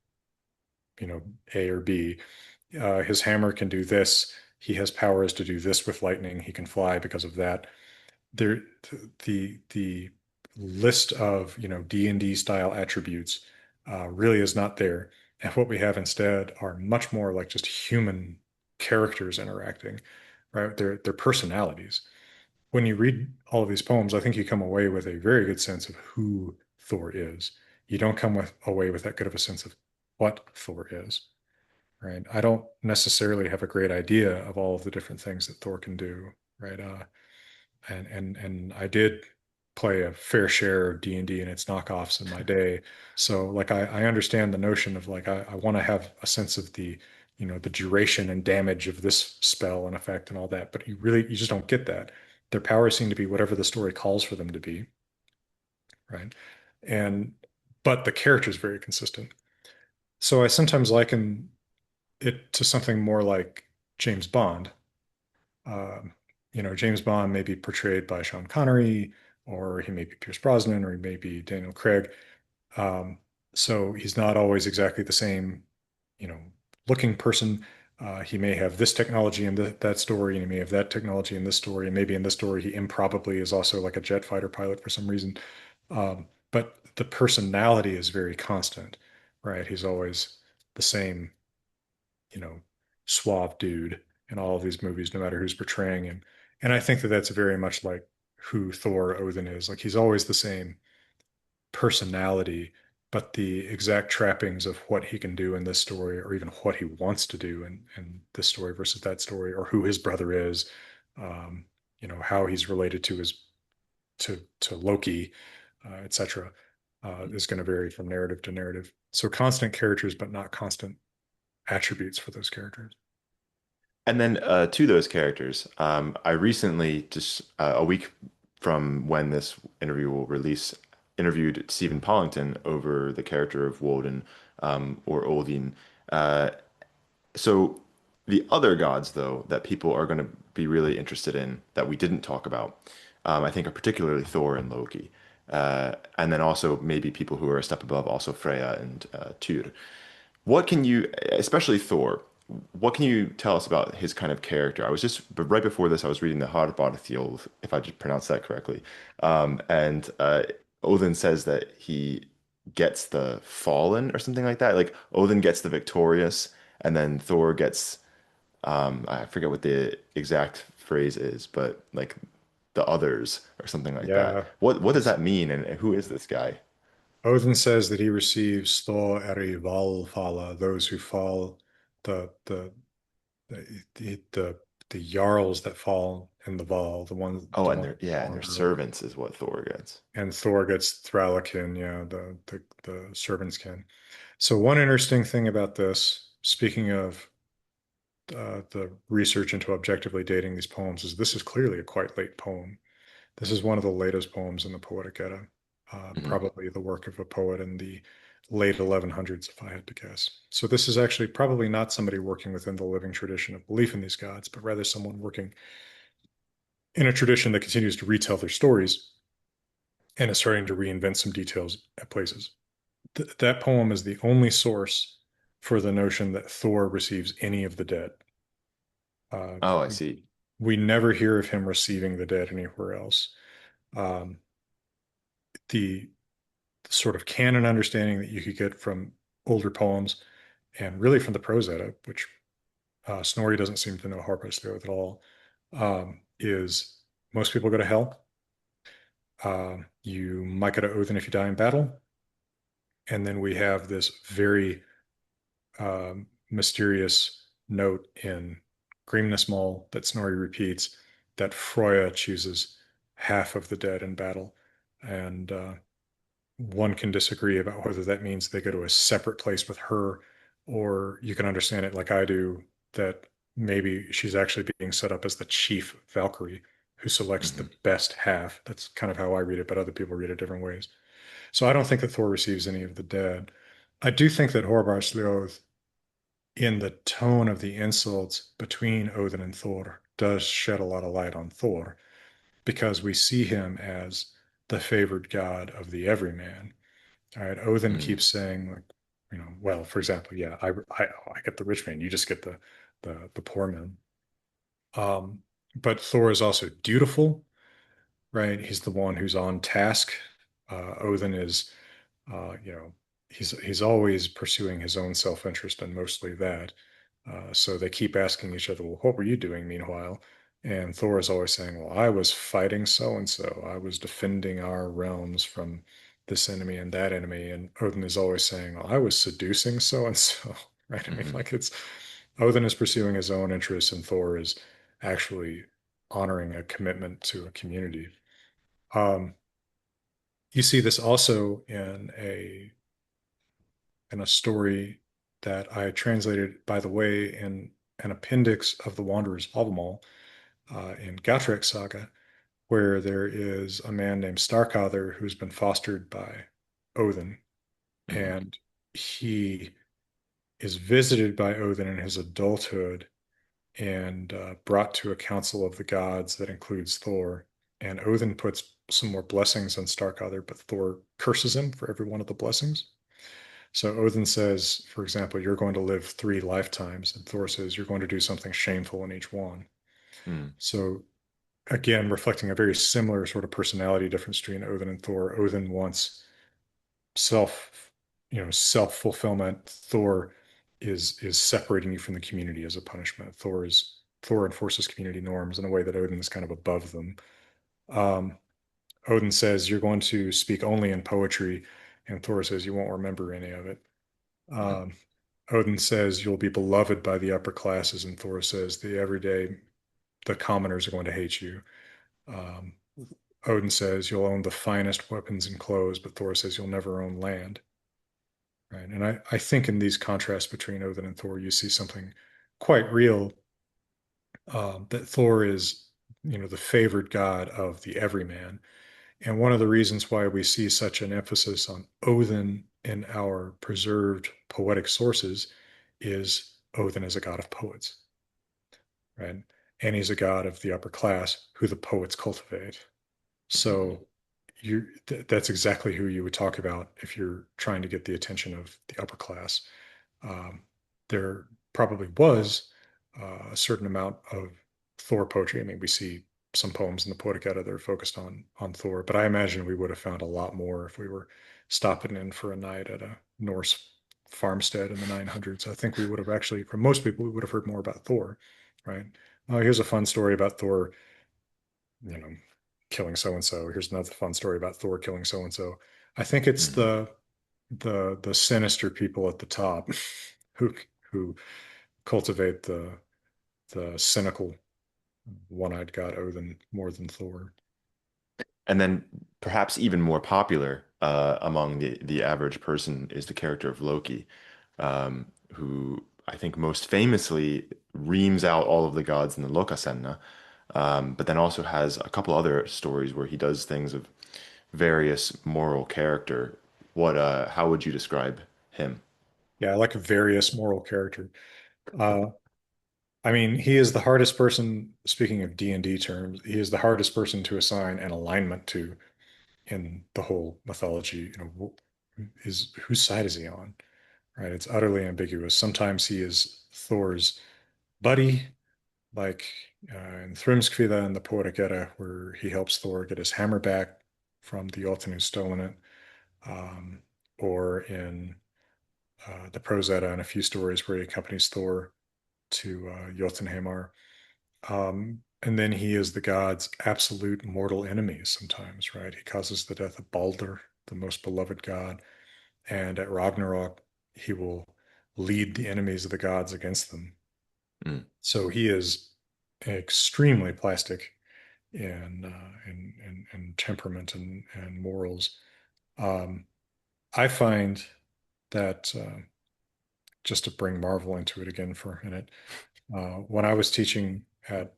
[SPEAKER 2] A or B. His hammer can do this. He has powers to do this with lightning. He can fly because of that. There, the list of D&D style attributes really is not there. And what we have instead are much more like just human characters interacting, right? They're personalities. When you read all of these poems, I think you come away with a very good sense of who Thor is. You don't away with that good of a sense of what Thor is, right? I don't necessarily have a great idea of all of the different things that Thor can do, right? And I did play a fair share of D&D and its knockoffs in my day. So like I understand the notion of like I want to have a sense of the duration and damage of this spell and effect and all that, but you just don't get that. Their powers seem to be whatever the story calls for them to be, right? And but the character is very consistent. So I sometimes liken it to something more like James Bond. Um, James Bond may be portrayed by Sean Connery, or he may be Pierce Brosnan, or he may be Daniel Craig. Um, so he's not always exactly the same, you know, looking person. He may have this technology in that story, and he may have that technology in this story, and maybe in this story he improbably is also like a jet fighter pilot for some reason. But the personality is very constant, right? He's always the same, you know, suave dude in all of these movies, no matter who's portraying him. And I think that that's very much like who Thor Odin is. Like he's always the same personality, but the exact trappings of what he can do in this story, or even what he wants to do in this story versus that story, or who his brother is, um, how he's related to his to Loki, etc., is going to vary from narrative to narrative. So constant characters, but not constant attributes for those characters.
[SPEAKER 1] And then to those characters, I recently, just a week from when this interview will release, interviewed Stephen Pollington over the character of Woden, or Odin. Uh, so the other gods, though, that people are going to be really interested in that we didn't talk about, I think are particularly Thor and Loki. And then also maybe people who are a step above, also Freya and Tyr. What can you, especially Thor, what can you tell us about his kind of character? But right before this, I was reading the Harðbarðathjólf, if I just pronounced that correctly. And Odin says that he gets the fallen or something like that. Like Odin gets the victorious, and then Thor gets, I forget what the exact phrase is, but like the others or something like that.
[SPEAKER 2] Yeah.
[SPEAKER 1] What does that mean, and who is this guy?
[SPEAKER 2] Odin says that he receives Thor eri Valhalla, those who fall, the the the the jarls that fall in the Val,
[SPEAKER 1] Oh,
[SPEAKER 2] the
[SPEAKER 1] and
[SPEAKER 2] ones
[SPEAKER 1] their
[SPEAKER 2] that
[SPEAKER 1] yeah,
[SPEAKER 2] fall
[SPEAKER 1] and
[SPEAKER 2] in
[SPEAKER 1] their
[SPEAKER 2] early.
[SPEAKER 1] servants is what Thor gets.
[SPEAKER 2] And Thor gets Thralakin, yeah, the servants can. So one interesting thing about this, speaking of the research into objectively dating these poems, is this is clearly a quite late poem. This is one of the latest poems in the Poetic Edda,
[SPEAKER 1] Hmm.
[SPEAKER 2] probably the work of a poet in the late 1100s, if I had to guess. So this is actually probably not somebody working within the living tradition of belief in these gods, but rather someone working in a tradition that continues to retell their stories and is starting to reinvent some details at places. That poem is the only source for the notion that Thor receives any of the dead. Uh,
[SPEAKER 1] Oh, I see.
[SPEAKER 2] we never hear of him receiving the dead anywhere else. Um, the sort of canon understanding that you could get from older poems and really from the prose edda, which Snorri doesn't seem to know Harpasleoth at all, is most people go to hell. You might go to Odin if you die in battle. And then we have this very mysterious note in Grimness Mall that Snorri repeats that Freya chooses half of the dead in battle. And one can disagree about whether that means they go to a separate place with her, or you can understand it like I do, that maybe she's actually being set up as the chief Valkyrie who selects the
[SPEAKER 1] Hmm.
[SPEAKER 2] best half. That's kind of how I read it, but other people read it different ways. So I don't think that Thor receives any of the dead. I do think that Horvath in the tone of the insults between Odin and Thor, does shed a lot of light on Thor because we see him as the favored god of the everyman. All right, Odin
[SPEAKER 1] Hmm.
[SPEAKER 2] keeps saying, like, well, for example, yeah, I get the rich man, you just get the poor man. Um, but Thor is also dutiful, right? He's the one who's on task. Odin is, you know, he's always pursuing his own self-interest and mostly that. So they keep asking each other, well, what were you doing meanwhile? And Thor is always saying, well, I was fighting so and so. I was defending our realms from this enemy and that enemy. And Odin is always saying, well, I was seducing so and so. Right? I mean,
[SPEAKER 1] Hmm.
[SPEAKER 2] like it's Odin is pursuing his own interests, and Thor is actually honoring a commitment to a community. Um, you see this also in a story that I translated, by the way, in an appendix of the Wanderer's Havamal in Gautrek Saga, where there is a man named Starkather who's been fostered by Odin,
[SPEAKER 1] Hmm.
[SPEAKER 2] and he is visited by Odin in his adulthood and brought to a council of the gods that includes Thor. And Odin puts some more blessings on Starkather, but Thor curses him for every one of the blessings. So Odin says, for example, you're going to live 3 lifetimes, and Thor says you're going to do something shameful in each one.
[SPEAKER 1] Hmm.
[SPEAKER 2] So again, reflecting a very similar sort of personality difference between Odin and Thor. Odin wants self, self-fulfillment. Thor is separating you from the community as a punishment. Thor enforces community norms in a way that Odin is kind of above them. Um, Odin says you're going to speak only in poetry, and Thor says you won't remember any of it.
[SPEAKER 1] Hmm.
[SPEAKER 2] Um, Odin says you'll be beloved by the upper classes, and Thor says the commoners are going to hate you. Um, Odin says you'll own the finest weapons and clothes, but Thor says you'll never own land. Right. And I think in these contrasts between Odin and Thor, you see something quite real, that Thor is, the favored god of the everyman. And one of the reasons why we see such an emphasis on Odin in our preserved poetic sources is Odin is a god of poets, right? And he's a god of the upper class who the poets cultivate.
[SPEAKER 1] Hmm.
[SPEAKER 2] So that's exactly who you would talk about if you're trying to get the attention of the upper class. Um, there probably was a certain amount of Thor poetry. I mean, we see some poems in the Poetic Edda that are focused on Thor, but I imagine we would have found a lot more if we were stopping in for a night at a Norse farmstead in the 900s. I think we would have actually, for most people, we would have heard more about Thor, right? Oh, here's a fun story about Thor, you know, killing so and so. Here's another fun story about Thor killing so and so. I think it's
[SPEAKER 1] Hmm.
[SPEAKER 2] the sinister people at the top who who cultivate the cynical one-eyed god Odin more than Thor.
[SPEAKER 1] And then perhaps even more popular among the average person is the character of Loki, who I think most famously reams out all of the gods in the Lokasenna, but then also has a couple other stories where he does things of various moral character. How would you describe him?
[SPEAKER 2] Yeah, I like a various moral character. Uh, I mean, he is the hardest person, speaking of D&D terms, he is the hardest person to assign an alignment to in the whole mythology. Is whose side is he on? Right? It's utterly ambiguous. Sometimes he is Thor's buddy, like in Thrymskvida and the Poetic Edda, where he helps Thor get his hammer back from the Jotun who's stolen it, um, or in the Prose Edda and a few stories where he accompanies Thor to Jotunheimar. And then he is the god's absolute mortal enemy sometimes, right? He causes the death of Balder, the most beloved god, and at Ragnarok, he will lead the enemies of the gods against them.
[SPEAKER 1] Mm.
[SPEAKER 2] So he is extremely plastic in temperament and morals. Um, I find that just to bring Marvel into it again for a minute, when I was teaching at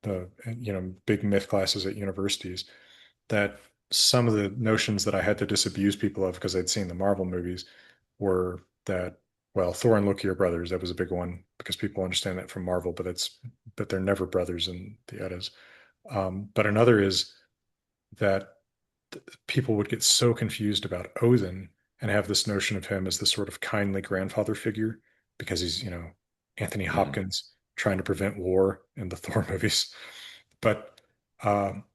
[SPEAKER 2] the big myth classes at universities, that some of the notions that I had to disabuse people of because I'd seen the Marvel movies were that, well, Thor and Loki are brothers. That was a big one because people understand that from Marvel, but they're never brothers in the Eddas. But another is that people would get so confused about Odin and have this notion of him as this sort of kindly grandfather figure because he's, Anthony
[SPEAKER 1] Hmm.
[SPEAKER 2] Hopkins trying to prevent war in the Thor movies. But um,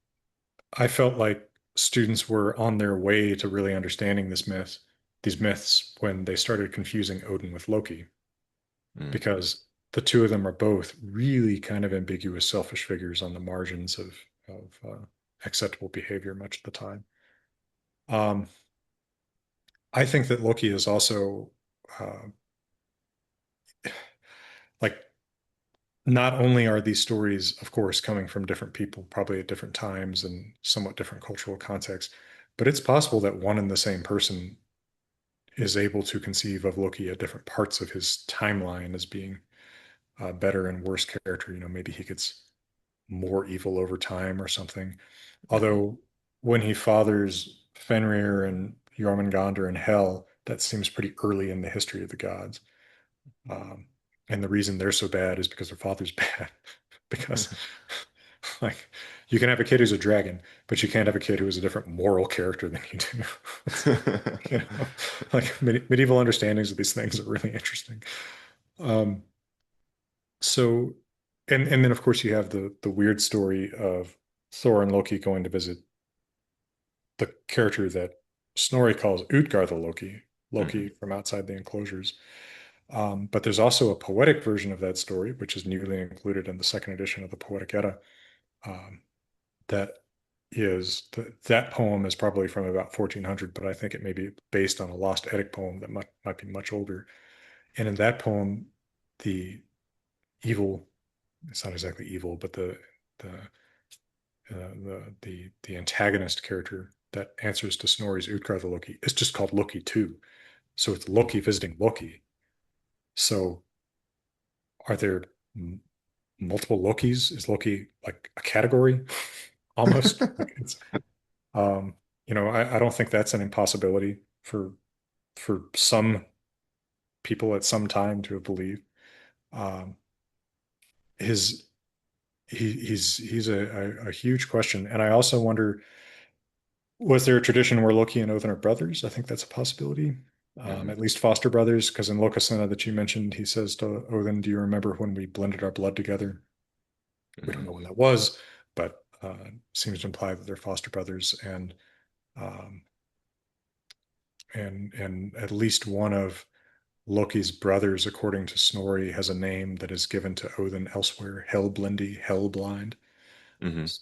[SPEAKER 2] I felt like students were on their way to really understanding these myths, when they started confusing Odin with Loki,
[SPEAKER 1] Hmm.
[SPEAKER 2] because the two of them are both really kind of ambiguous, selfish figures on the margins of acceptable behavior much of the time. Um, I think that Loki is also uh, like, not only are these stories, of course, coming from different people, probably at different times and somewhat different cultural contexts, but it's possible that one and the same person is able to conceive of Loki at different parts of his timeline as being a better and worse character. Maybe he gets more evil over time or something.
[SPEAKER 1] Hmm.
[SPEAKER 2] Although when he fathers Fenrir and Jormungandr in Hell, that seems pretty early in the history of the gods. Um, and the reason they're so bad is because their father's bad. Because, like, you can have a kid who's a dragon, but you can't have a kid who is a different moral character than you do. It's, you know, like medieval understandings of these things are really interesting. Um, so, and then of course you have the weird story of Thor and Loki going to visit the character that Snorri calls Utgar the Loki,
[SPEAKER 1] Hmm.
[SPEAKER 2] Loki from outside the enclosures. But there's also a poetic version of that story, which is newly included in the second edition of the Poetic Edda. Um, that that poem is probably from about 1400, but I think it may be based on a lost Eddic poem that might be much older. And in that poem, the evil, it's not exactly evil, but the the antagonist character that answers to Snorri's Utgar the Loki is just called Loki too. So it's Loki visiting Loki. So are there multiple Lokis? Is Loki like a category almost? Like it's um, I don't think that's an impossibility for some people at some time to have believed. Um, his he's a huge question, and I also wonder, was there a tradition where Loki and Odin are brothers? I think that's a possibility.
[SPEAKER 1] Hmm.
[SPEAKER 2] At least foster brothers, because in Lokasenna that you mentioned, he says to Odin, "Do you remember when we blended our blood together?" We don't
[SPEAKER 1] Hmm.
[SPEAKER 2] know when that was, but seems to imply that they're foster brothers, um, and at least one of Loki's brothers, according to Snorri, has a name that is given to Odin elsewhere: Hellblindy, Hellblind.
[SPEAKER 1] Hmm.
[SPEAKER 2] So,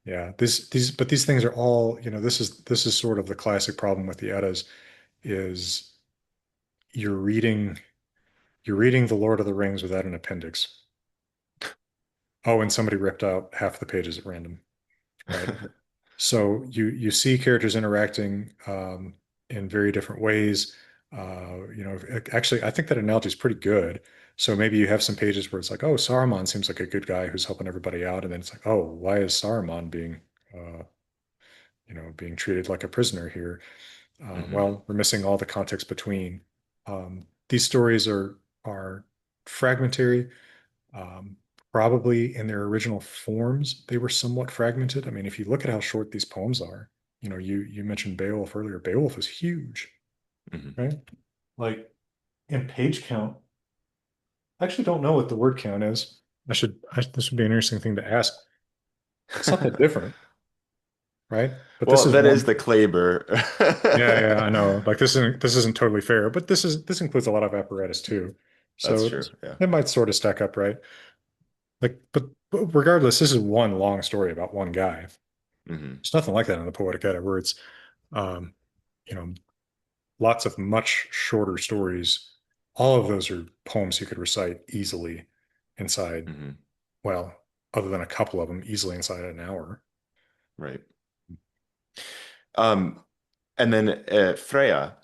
[SPEAKER 2] yeah, but these things are all, this is sort of the classic problem with the Eddas is you're reading you're reading The Lord of the Rings without an appendix. Oh, and somebody ripped out half the pages at random, right? So you see characters interacting in very different ways. Actually, I think that analogy is pretty good. So maybe you have some pages where it's like, oh, Saruman seems like a good guy who's helping everybody out, and then it's like, oh, why is Saruman being treated like a prisoner here?
[SPEAKER 1] Hmm.
[SPEAKER 2] Well, we're missing all the context between. These stories are fragmentary. Um, Probably in their original forms, they were somewhat fragmented. I mean, if you look at how short these poems are, you mentioned Beowulf earlier. Beowulf is huge,
[SPEAKER 1] Hmm.
[SPEAKER 2] right? Like in page count, I actually don't know what the word count is. This would be an interesting thing to ask. It's not that different, right? But this
[SPEAKER 1] Well,
[SPEAKER 2] is
[SPEAKER 1] that is
[SPEAKER 2] one.
[SPEAKER 1] the Kleber.
[SPEAKER 2] Yeah, yeah, I know. Like this isn't totally fair, but this includes a lot of apparatus too.
[SPEAKER 1] That's
[SPEAKER 2] So
[SPEAKER 1] true. Yeah.
[SPEAKER 2] it might sort of stack up, right? Like, but regardless, this is one long story about one guy.
[SPEAKER 1] Hmm.
[SPEAKER 2] There's nothing like that in the Poetic Edda, where it's um, you know, lots of much shorter stories. All of those are poems you could recite easily inside,
[SPEAKER 1] Hmm.
[SPEAKER 2] well, other than a couple of them, easily inside an hour.
[SPEAKER 1] Right. Um, and then Freya,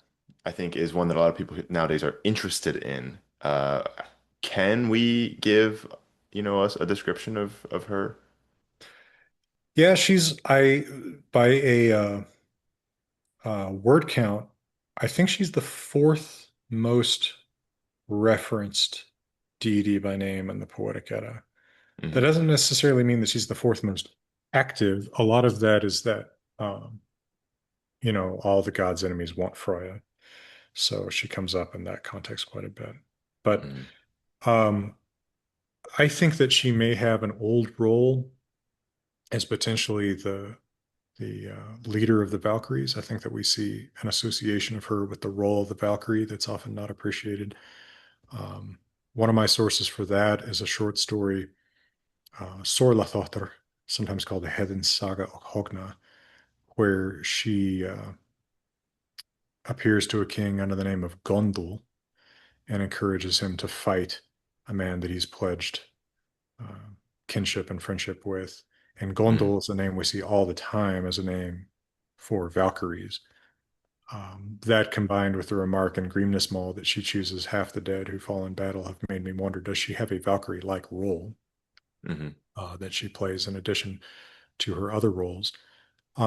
[SPEAKER 1] I think, is one that a lot of people nowadays are interested in. Can we give, us a description of her?
[SPEAKER 2] Yeah, she's I by a word count, I think she's the fourth most referenced deity by name in the Poetic Edda. That
[SPEAKER 1] Hmm.
[SPEAKER 2] doesn't necessarily mean that she's the fourth most active. A lot of that is that all the god's enemies want Freya. So she comes up in that context quite a bit. But
[SPEAKER 1] Mm,
[SPEAKER 2] um, I think that she may have an old role as potentially the leader of the Valkyries. I think that we see an association of her with the role of the Valkyrie that's often not appreciated. Um, One of my sources for that is a short story, Sorlathottir, sometimes called the Heathen Saga of Hogna, where she appears to a king under the name of Gondul and encourages him to fight a man that he's pledged uh, kinship and friendship with. And
[SPEAKER 1] mm,
[SPEAKER 2] Gondul is a name we see all the time as a name for Valkyries. That combined with the remark in Grimnismal that she chooses half the dead who fall in battle have made me wonder, does she have a Valkyrie-like role
[SPEAKER 1] mhm,
[SPEAKER 2] that she plays in addition to her other roles?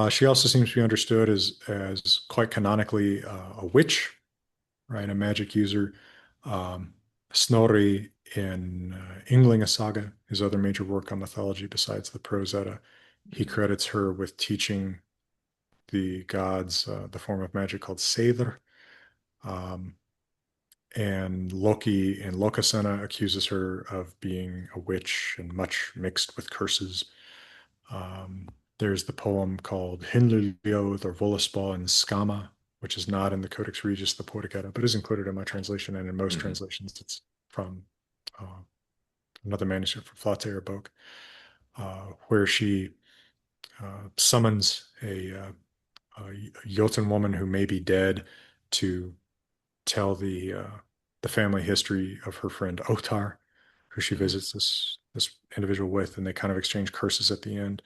[SPEAKER 2] She also seems to be understood as quite canonically a witch, right? A magic user. Um, Snorri in Ynglinga Saga, his other major work on mythology besides the Prose Edda, he
[SPEAKER 1] mm,
[SPEAKER 2] credits her with teaching the gods the form of magic called Seidr. Um, and Loki in Lokasenna accuses her of being a witch and much mixed with curses. Um, there's the poem called Hinlilioth or Voluspa and Skama, which is not in the Codex Regius, the Poetic Edda, but is included in my translation, and in most
[SPEAKER 1] mhm,
[SPEAKER 2] translations, it's from uh, another manuscript from Flateyr book, where she summons a Jotun woman who may be dead to tell the family history of her friend Otar, who she
[SPEAKER 1] mhm,
[SPEAKER 2] visits this individual with, and they kind of exchange curses at the end.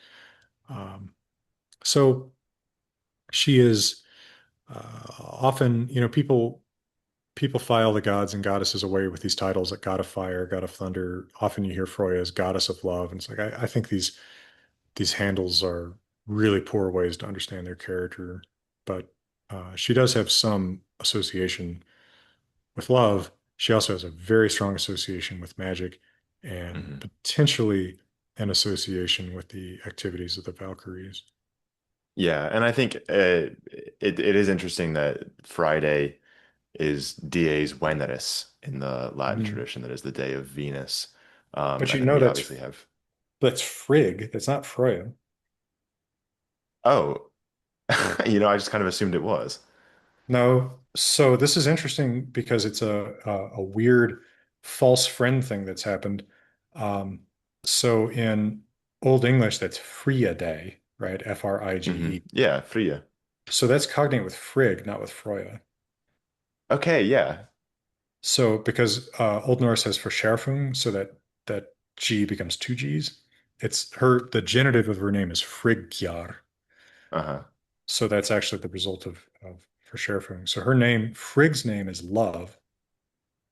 [SPEAKER 2] So she is often, people file the gods and goddesses away with these titles like God of Fire, God of Thunder. Often you hear Freya as Goddess of Love, and it's like I think these handles are really poor ways to understand their character. But she does have some association with love. She also has a very strong association with magic and
[SPEAKER 1] mhm.
[SPEAKER 2] potentially an association with the activities of the Valkyries.
[SPEAKER 1] Yeah, and I think it is interesting that Friday is Dies Veneris in the Latin
[SPEAKER 2] Mhm.
[SPEAKER 1] tradition, that is the day of Venus.
[SPEAKER 2] But
[SPEAKER 1] And then we
[SPEAKER 2] that's
[SPEAKER 1] obviously have,
[SPEAKER 2] Frigg. That's not Freya.
[SPEAKER 1] oh, I just kind of assumed it was.
[SPEAKER 2] No. So this is interesting because it's a weird false friend thing that's happened. Um, so in Old English, that's Freya Day, right? Frige.
[SPEAKER 1] Yeah, Frigga.
[SPEAKER 2] So that's cognate with Frigg, not with Freya.
[SPEAKER 1] Okay, yeah.
[SPEAKER 2] So because Old Norse has Verschärfung, so that G becomes two G's. The genitive of her name is Friggjar.
[SPEAKER 1] Uh-huh.
[SPEAKER 2] So that's actually the result of Verschärfung. So her name, Frigg's name is love.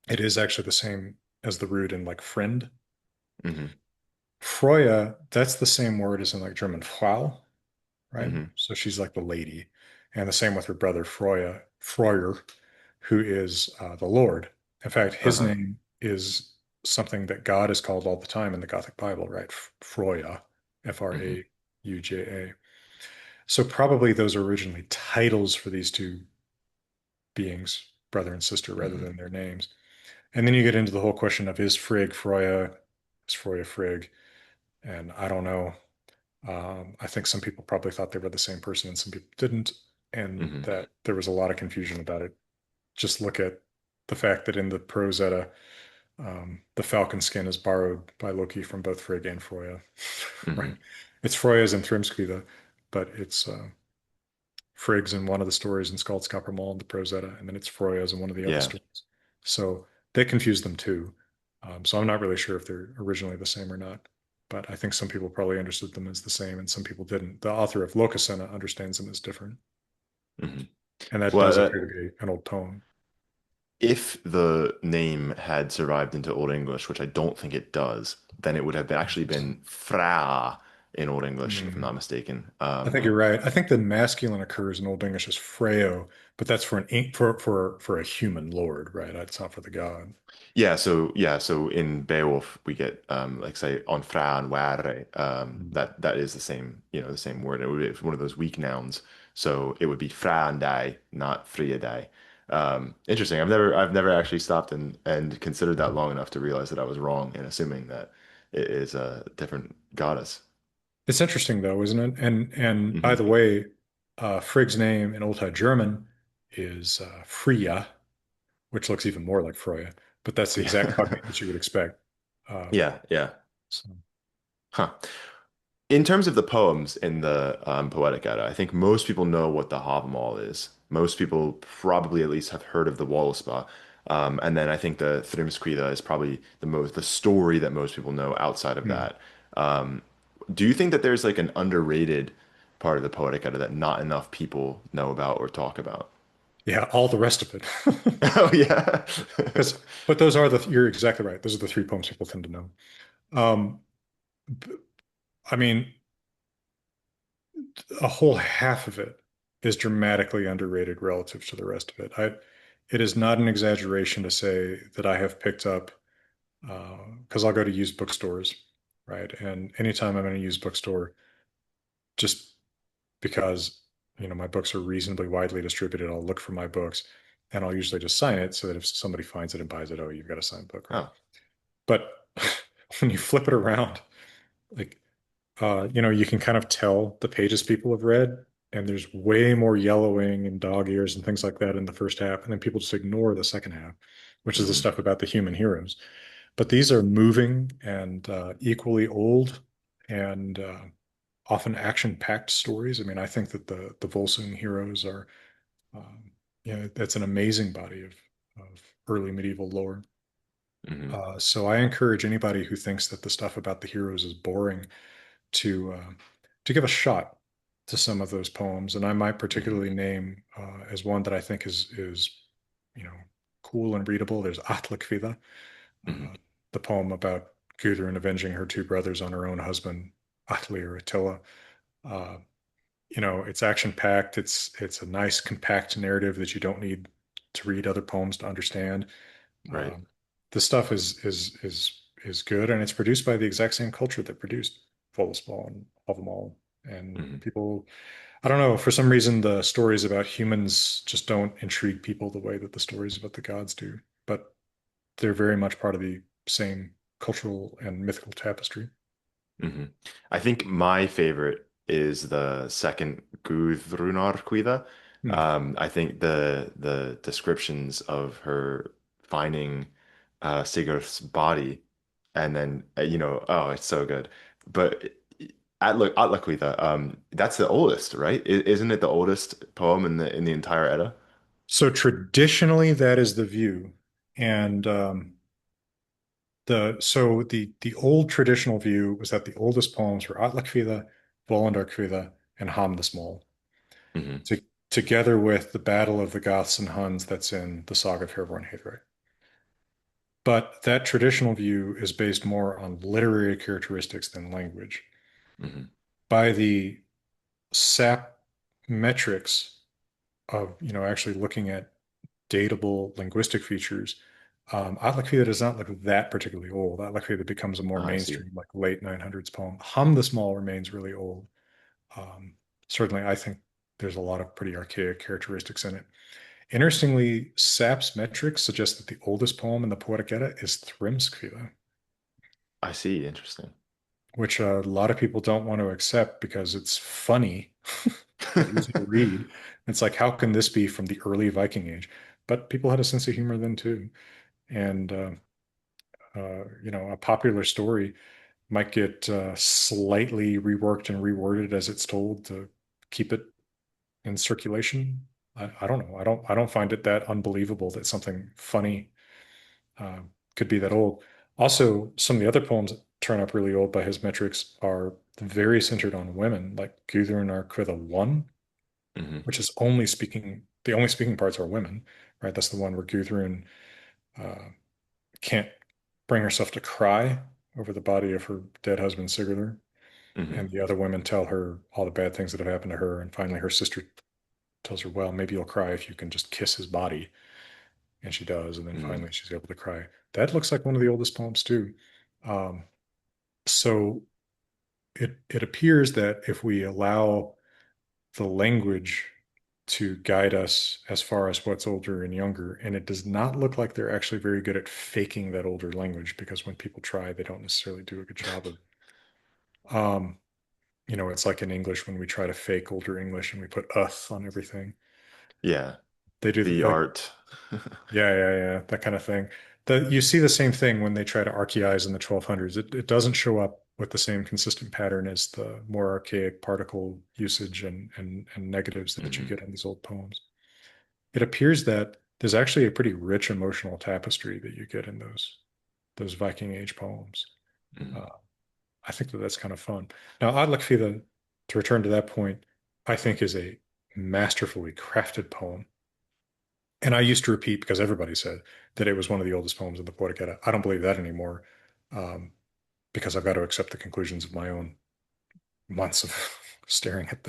[SPEAKER 2] It is actually the same as the root in like friend.
[SPEAKER 1] Hmm.
[SPEAKER 2] Freya, that's the same word as in like German Frau, right?
[SPEAKER 1] Hmm.
[SPEAKER 2] So she's like the lady. And the same with her brother Freuer, who is the Lord. In fact, his
[SPEAKER 1] Uh-huh.
[SPEAKER 2] name is something that God is called all the time in the Gothic Bible, right? Freya,
[SPEAKER 1] Hmm.
[SPEAKER 2] Frauja. So probably those are originally titles for these two beings, brother and sister, rather
[SPEAKER 1] Hmm.
[SPEAKER 2] than their names. And then you get into the whole question of is Frigg Freya, is Freya Frigg? And I don't know. I think some people probably thought they were the same person and some people didn't, and
[SPEAKER 1] Hmm.
[SPEAKER 2] that there was a lot of confusion about it. Just look at the fact that in the Prose Edda, the falcon skin is borrowed by Loki from both Frigg and Freya, right?
[SPEAKER 1] Hmm.
[SPEAKER 2] It's Freya's in Thrymskvida, but it's Frigg's in one of the stories in Skaldskaparmal and the Prose Edda, and then it's Freya's in one of the other
[SPEAKER 1] Yeah.
[SPEAKER 2] stories. So they confuse them too. So I'm not really sure if they're originally the same or not, but I think some people probably understood them as the same and some people didn't. The author of Lokasenna understands them as different,
[SPEAKER 1] Hmm.
[SPEAKER 2] and that
[SPEAKER 1] Well,
[SPEAKER 2] does appear to be an old poem.
[SPEAKER 1] if the name had survived into Old English, which I don't think it does, then it would have actually been Fra, in Old English, if I'm
[SPEAKER 2] Hmm.
[SPEAKER 1] not mistaken.
[SPEAKER 2] I think you're right. I think the masculine occurs in Old English as Freo, but that's for for a human lord, right? It's not for the god.
[SPEAKER 1] Yeah, so in Beowulf we get like say on fra and ware,
[SPEAKER 2] Mm.
[SPEAKER 1] that is the same, the same word. It's one of those weak nouns. So it would be fra and die, not friadai. Interesting. I've never actually stopped and considered that long enough to realize that I was wrong in assuming that it is a different goddess.
[SPEAKER 2] It's interesting though, isn't it? And by
[SPEAKER 1] Hmm.
[SPEAKER 2] the way, Frigg's name in Old High German is Freya, which looks even more like Freya, but that's the exact heartbeat
[SPEAKER 1] Yeah.
[SPEAKER 2] that you would expect. Uh,
[SPEAKER 1] Yeah, yeah.
[SPEAKER 2] so,
[SPEAKER 1] Huh. In terms of the poems in the Poetic Edda, I think most people know what the Havamal is. Most people probably at least have heard of the Wolaspá. And then I think the Thrimskvida is probably the story that most people know outside of
[SPEAKER 2] hmm.
[SPEAKER 1] that. Um, do you think that there's like an underrated part of the Poetic Edda that not enough people know about or talk about?
[SPEAKER 2] Yeah, all the rest of it.
[SPEAKER 1] Oh yeah.
[SPEAKER 2] But those are you're exactly right. Those are the three poems people tend to know. Um, b- I mean, a whole half of it is dramatically underrated relative to the rest of it. It is not an exaggeration to say that I have picked up, because I'll go to used bookstores, right? And anytime I'm in a used bookstore, just because, my books are reasonably widely distributed, I'll look for my books and I'll usually just sign it so that if somebody finds it and buys it, oh, you've got a signed book, right?
[SPEAKER 1] Oh.
[SPEAKER 2] But when you flip it around, like you can kind of tell the pages people have read, and there's way more yellowing and dog ears and things like that in the first half, and then people just ignore the second half, which is the
[SPEAKER 1] Hmm.
[SPEAKER 2] stuff about the human heroes. But these are moving and equally old and often action-packed stories. I mean, I think that the Volsung heroes are, um, that's an amazing body of early medieval lore.
[SPEAKER 1] Hmm.
[SPEAKER 2] So I encourage anybody who thinks that the stuff about the heroes is boring to uh, to give a shot to some of those poems, and I might
[SPEAKER 1] Hmm.
[SPEAKER 2] particularly name as one that I think is you know cool and readable. There's Atlakvida,
[SPEAKER 1] Hmm.
[SPEAKER 2] the poem about Gudrun avenging her two brothers on her own husband, Atli or Attila. Uh, it's action packed. It's a nice compact narrative that you don't need to read other poems to understand.
[SPEAKER 1] Right.
[SPEAKER 2] Um, the stuff is good, and it's produced by the exact same culture that produced Voluspa and Havamal. And
[SPEAKER 1] Hmm.
[SPEAKER 2] people, I don't know, for some reason, the stories about humans just don't intrigue people the way that the stories about the gods do. But they're very much part of the same cultural and mythical tapestry.
[SPEAKER 1] Hmm. I think my favorite is the second Guðrunarkvida.
[SPEAKER 2] Hmm.
[SPEAKER 1] I think the descriptions of her finding Sigurd's body and then oh, it's so good. But Atlakvida, that's the oldest, right? Isn't it the oldest poem in the entire Edda?
[SPEAKER 2] So traditionally, that is the view, and the old traditional view was that the oldest poems were Atlakvida, Volundarkvida, and Ham the Small,
[SPEAKER 1] Hmm.
[SPEAKER 2] to, together with the Battle of the Goths and Huns that's in the Saga of Herborn Haethre. But that traditional view is based more on literary characteristics than language.
[SPEAKER 1] Hmm.
[SPEAKER 2] By the SAP metrics of actually looking at datable linguistic features, Atlakvida does not look that particularly old. Atlakvida becomes a more
[SPEAKER 1] I see.
[SPEAKER 2] mainstream, like late 900s poem. Hum the Small remains really old. Um, Certainly, I think there's a lot of pretty archaic characteristics in it. Interestingly, Sapp's metrics suggest that the oldest poem in the Poetic Edda is Thrimskvida,
[SPEAKER 1] I see. Interesting.
[SPEAKER 2] which a lot of people don't want to accept because it's funny and easy to read. It's like, how can this be from the early Viking Age? But people had a sense of humor then too. And a popular story might get slightly reworked and reworded as it's told to keep it in circulation. I don't know. I don't find it that unbelievable that something funny uh, could be that old. Also, some of the other poems that turn up really old by his metrics are very centered on women, like Gudrun Arquilla 1,
[SPEAKER 1] Hmm.
[SPEAKER 2] which is the only speaking parts are women, right? That's the one where Gudrun uh, can't bring herself to cry over the body of her dead husband Sigurdur.
[SPEAKER 1] Hmm.
[SPEAKER 2] and the other women tell her all the bad things that have happened to her. And finally, her sister tells her, well, maybe you'll cry if you can just kiss his body. And she does. And then
[SPEAKER 1] Hmm.
[SPEAKER 2] finally, she's able to cry. That looks like one of the oldest poems, too. Um, so it appears that if we allow the language to guide us as far as what's older and younger, and it does not look like they're actually very good at faking that older language because when people try, they don't necessarily do a good job of it. It's like in English when we try to fake older English and we put "uth" on everything.
[SPEAKER 1] Yeah.
[SPEAKER 2] They do
[SPEAKER 1] The
[SPEAKER 2] like,
[SPEAKER 1] art.
[SPEAKER 2] yeah, yeah, yeah, that kind of thing. You see the same thing when they try to archaize in the 1200s. It doesn't show up with the same consistent pattern as the more archaic particle usage and negatives that you
[SPEAKER 1] Hmm.
[SPEAKER 2] get in these old poems. It appears that there's actually a pretty rich emotional tapestry that you get in those Viking Age poems. Uh,
[SPEAKER 1] Hmm.
[SPEAKER 2] I think that that's kind of fun. Now, Ad Lakfida, to return to that point, I think is a masterfully crafted poem. And I used to repeat because everybody said that it was one of the oldest poems in the Poetic Edda. I don't believe that anymore, um, because I've got to accept the conclusions of my own months of staring at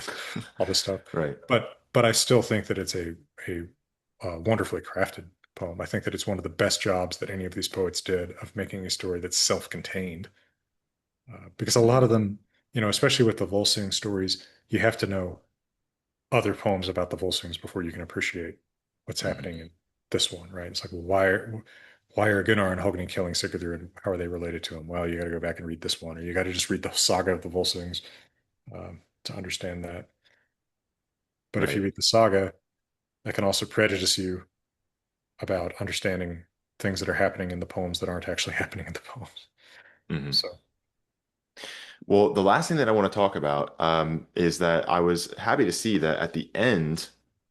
[SPEAKER 2] all this stuff.
[SPEAKER 1] Right.
[SPEAKER 2] But I still think that it's a wonderfully crafted poem. I think that it's one of the best jobs that any of these poets did of making a story that's self-contained. Because a lot of
[SPEAKER 1] Hmm.
[SPEAKER 2] them, especially with the Volsung stories, you have to know other poems about the Volsungs before you can appreciate what's
[SPEAKER 1] Hmm.
[SPEAKER 2] happening in this one, right? It's like, well, why are Gunnar and Hogni killing Sigurdur, and how are they related to him? Well, you got to go back and read this one, or you got to just read the saga of the Volsungs to understand that. But if you
[SPEAKER 1] Right.
[SPEAKER 2] read the saga, that can also prejudice you about understanding things that are happening in the poems that aren't actually happening in the poems.
[SPEAKER 1] Hmm.
[SPEAKER 2] So,
[SPEAKER 1] Well, the last thing that I want to talk about is that I was happy to see that at the end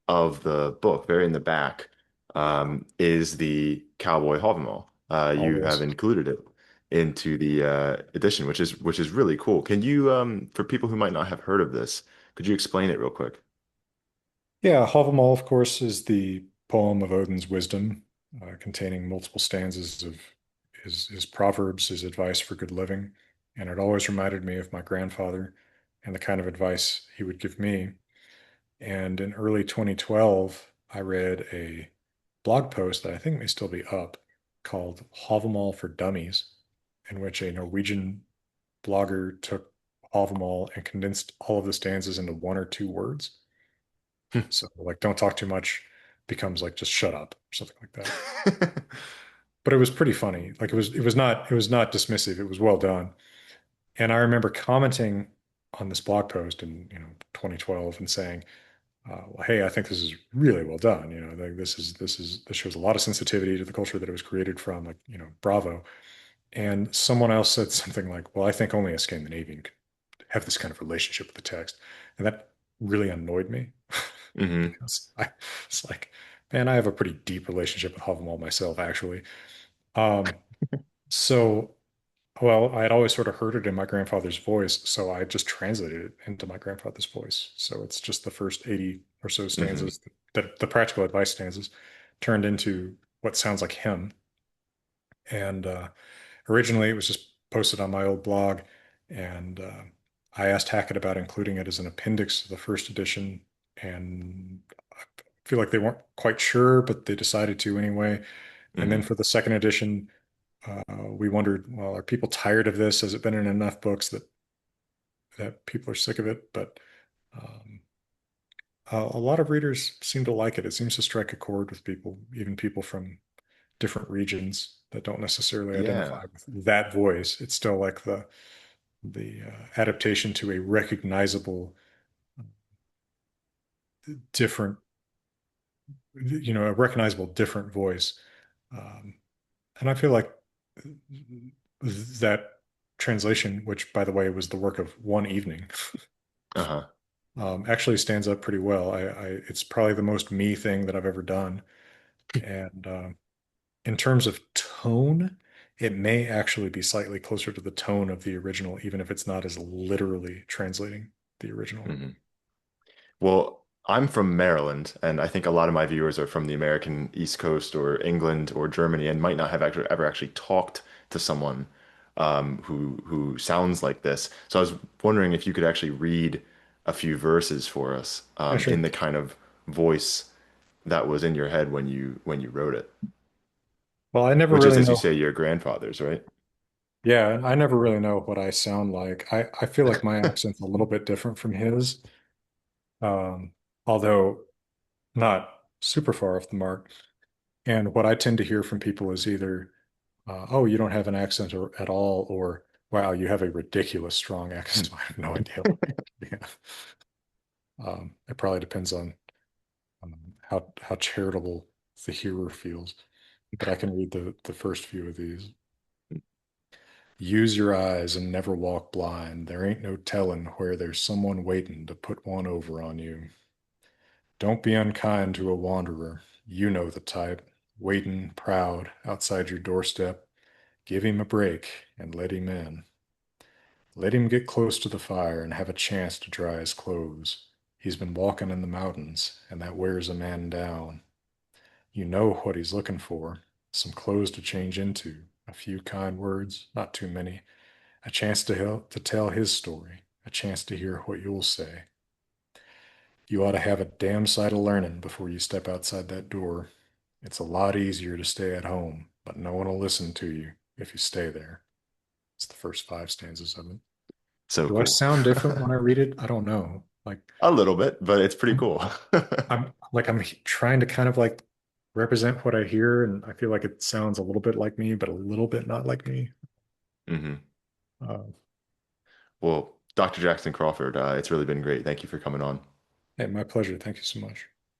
[SPEAKER 1] of the book, very in the back, is the Cowboy Havamal. You have
[SPEAKER 2] always.
[SPEAKER 1] included it into the edition, which is really cool. Can you, for people who might not have heard of this, could you explain it real quick?
[SPEAKER 2] Yeah, Havamal, of course, is the poem of Odin's wisdom, containing multiple stanzas of his proverbs, his advice for good living. And it always reminded me of my grandfather and the kind of advice he would give me. And in early 2012, I read a blog post that I think may still be up called Havamal for Dummies, in which a Norwegian blogger took Havamal and condensed all of the stanzas into one or two words. So like don't talk too much becomes like just shut up or something like that. But it was pretty funny. Like it was not dismissive. It was well done. And I remember commenting on this blog post in 2012 and saying, well, hey, I think this is really well done. Like this shows a lot of sensitivity to the culture that it was created from. Like bravo. And someone else said something like, well, I think only a Scandinavian could have this kind of relationship with the text. And that really annoyed me
[SPEAKER 1] Hmm.
[SPEAKER 2] because it's like, man, I have a pretty deep relationship with Havamal myself, actually. Um, so, well, I had always sort of heard it in my grandfather's voice, so I just translated it into my grandfather's voice. So it's just the first 80 or so
[SPEAKER 1] Hmm.
[SPEAKER 2] stanzas, that the practical advice stanzas, turned into what sounds like hymn. And originally, it was just posted on my old blog, and I asked Hackett about including it as an appendix to the first edition, and I feel like they weren't quite sure, but they decided to anyway. And then
[SPEAKER 1] Hmm.
[SPEAKER 2] for the second edition, we wondered, well, are people tired of this? Has it been in enough books that people are sick of it? But um, a lot of readers seem to like it. It seems to strike a chord with people, even people from different regions that don't necessarily identify
[SPEAKER 1] Yeah.
[SPEAKER 2] with that voice. It's still like the adaptation to a recognizable, different, a recognizable different voice. Um, and I feel like that translation, which by the way was the work of one evening,
[SPEAKER 1] Uh-huh.
[SPEAKER 2] actually stands up pretty well. It's probably the most me thing that I've ever done. And in terms of tone, it may actually be slightly closer to the tone of the original, even if it's not as literally translating the original.
[SPEAKER 1] Hmm. Well, I'm from Maryland, and I think a lot of my viewers are from the American East Coast or England or Germany and might not have actually ever actually talked to someone who sounds like this. So I was wondering if you could actually read a few verses for us
[SPEAKER 2] Yeah,
[SPEAKER 1] in
[SPEAKER 2] sure.
[SPEAKER 1] the kind of voice that was in your head when you wrote it,
[SPEAKER 2] Well, I never
[SPEAKER 1] which is,
[SPEAKER 2] really
[SPEAKER 1] as you
[SPEAKER 2] know.
[SPEAKER 1] say, your grandfather's, right?
[SPEAKER 2] Yeah, I never really know what I sound like. I feel like my accent's a little bit different from his, um, although not super far off the mark. And what I tend to hear from people is either, oh, you don't have an accent at all, or wow, you have a ridiculous strong accent. I have no idea. Yeah. It probably depends on how charitable the hearer feels. But I can read the first few of these. Use your eyes and never walk blind. There ain't no telling where there's someone waiting to put one over on you. Don't be unkind to a wanderer. You know the type. Waiting, proud, outside your doorstep. Give him a break and let him in. Let him get close to the fire and have a chance to dry his clothes. He's been walking in the mountains, and that wears a man down. You know what he's looking for. Some clothes to change into, a few kind words, not too many, a chance to tell his story, a chance to hear what you'll say. You ought to have a damn sight of learning before you step outside that door. It's a lot easier to stay at home, but no one will listen to you if you stay there. It's the first five stanzas of it.
[SPEAKER 1] So
[SPEAKER 2] Do I
[SPEAKER 1] cool.
[SPEAKER 2] sound different when I read it? I don't know.
[SPEAKER 1] A little bit, but it's pretty
[SPEAKER 2] I'm,
[SPEAKER 1] cool.
[SPEAKER 2] I'm trying to kind of like represent what I hear, and I feel like it sounds a little bit like me, but a little bit not like me.
[SPEAKER 1] hmm
[SPEAKER 2] Uh,
[SPEAKER 1] Well, Dr. Jackson Crawford, it's really been great. Thank you for coming on.
[SPEAKER 2] hey, my pleasure. Thank you so much.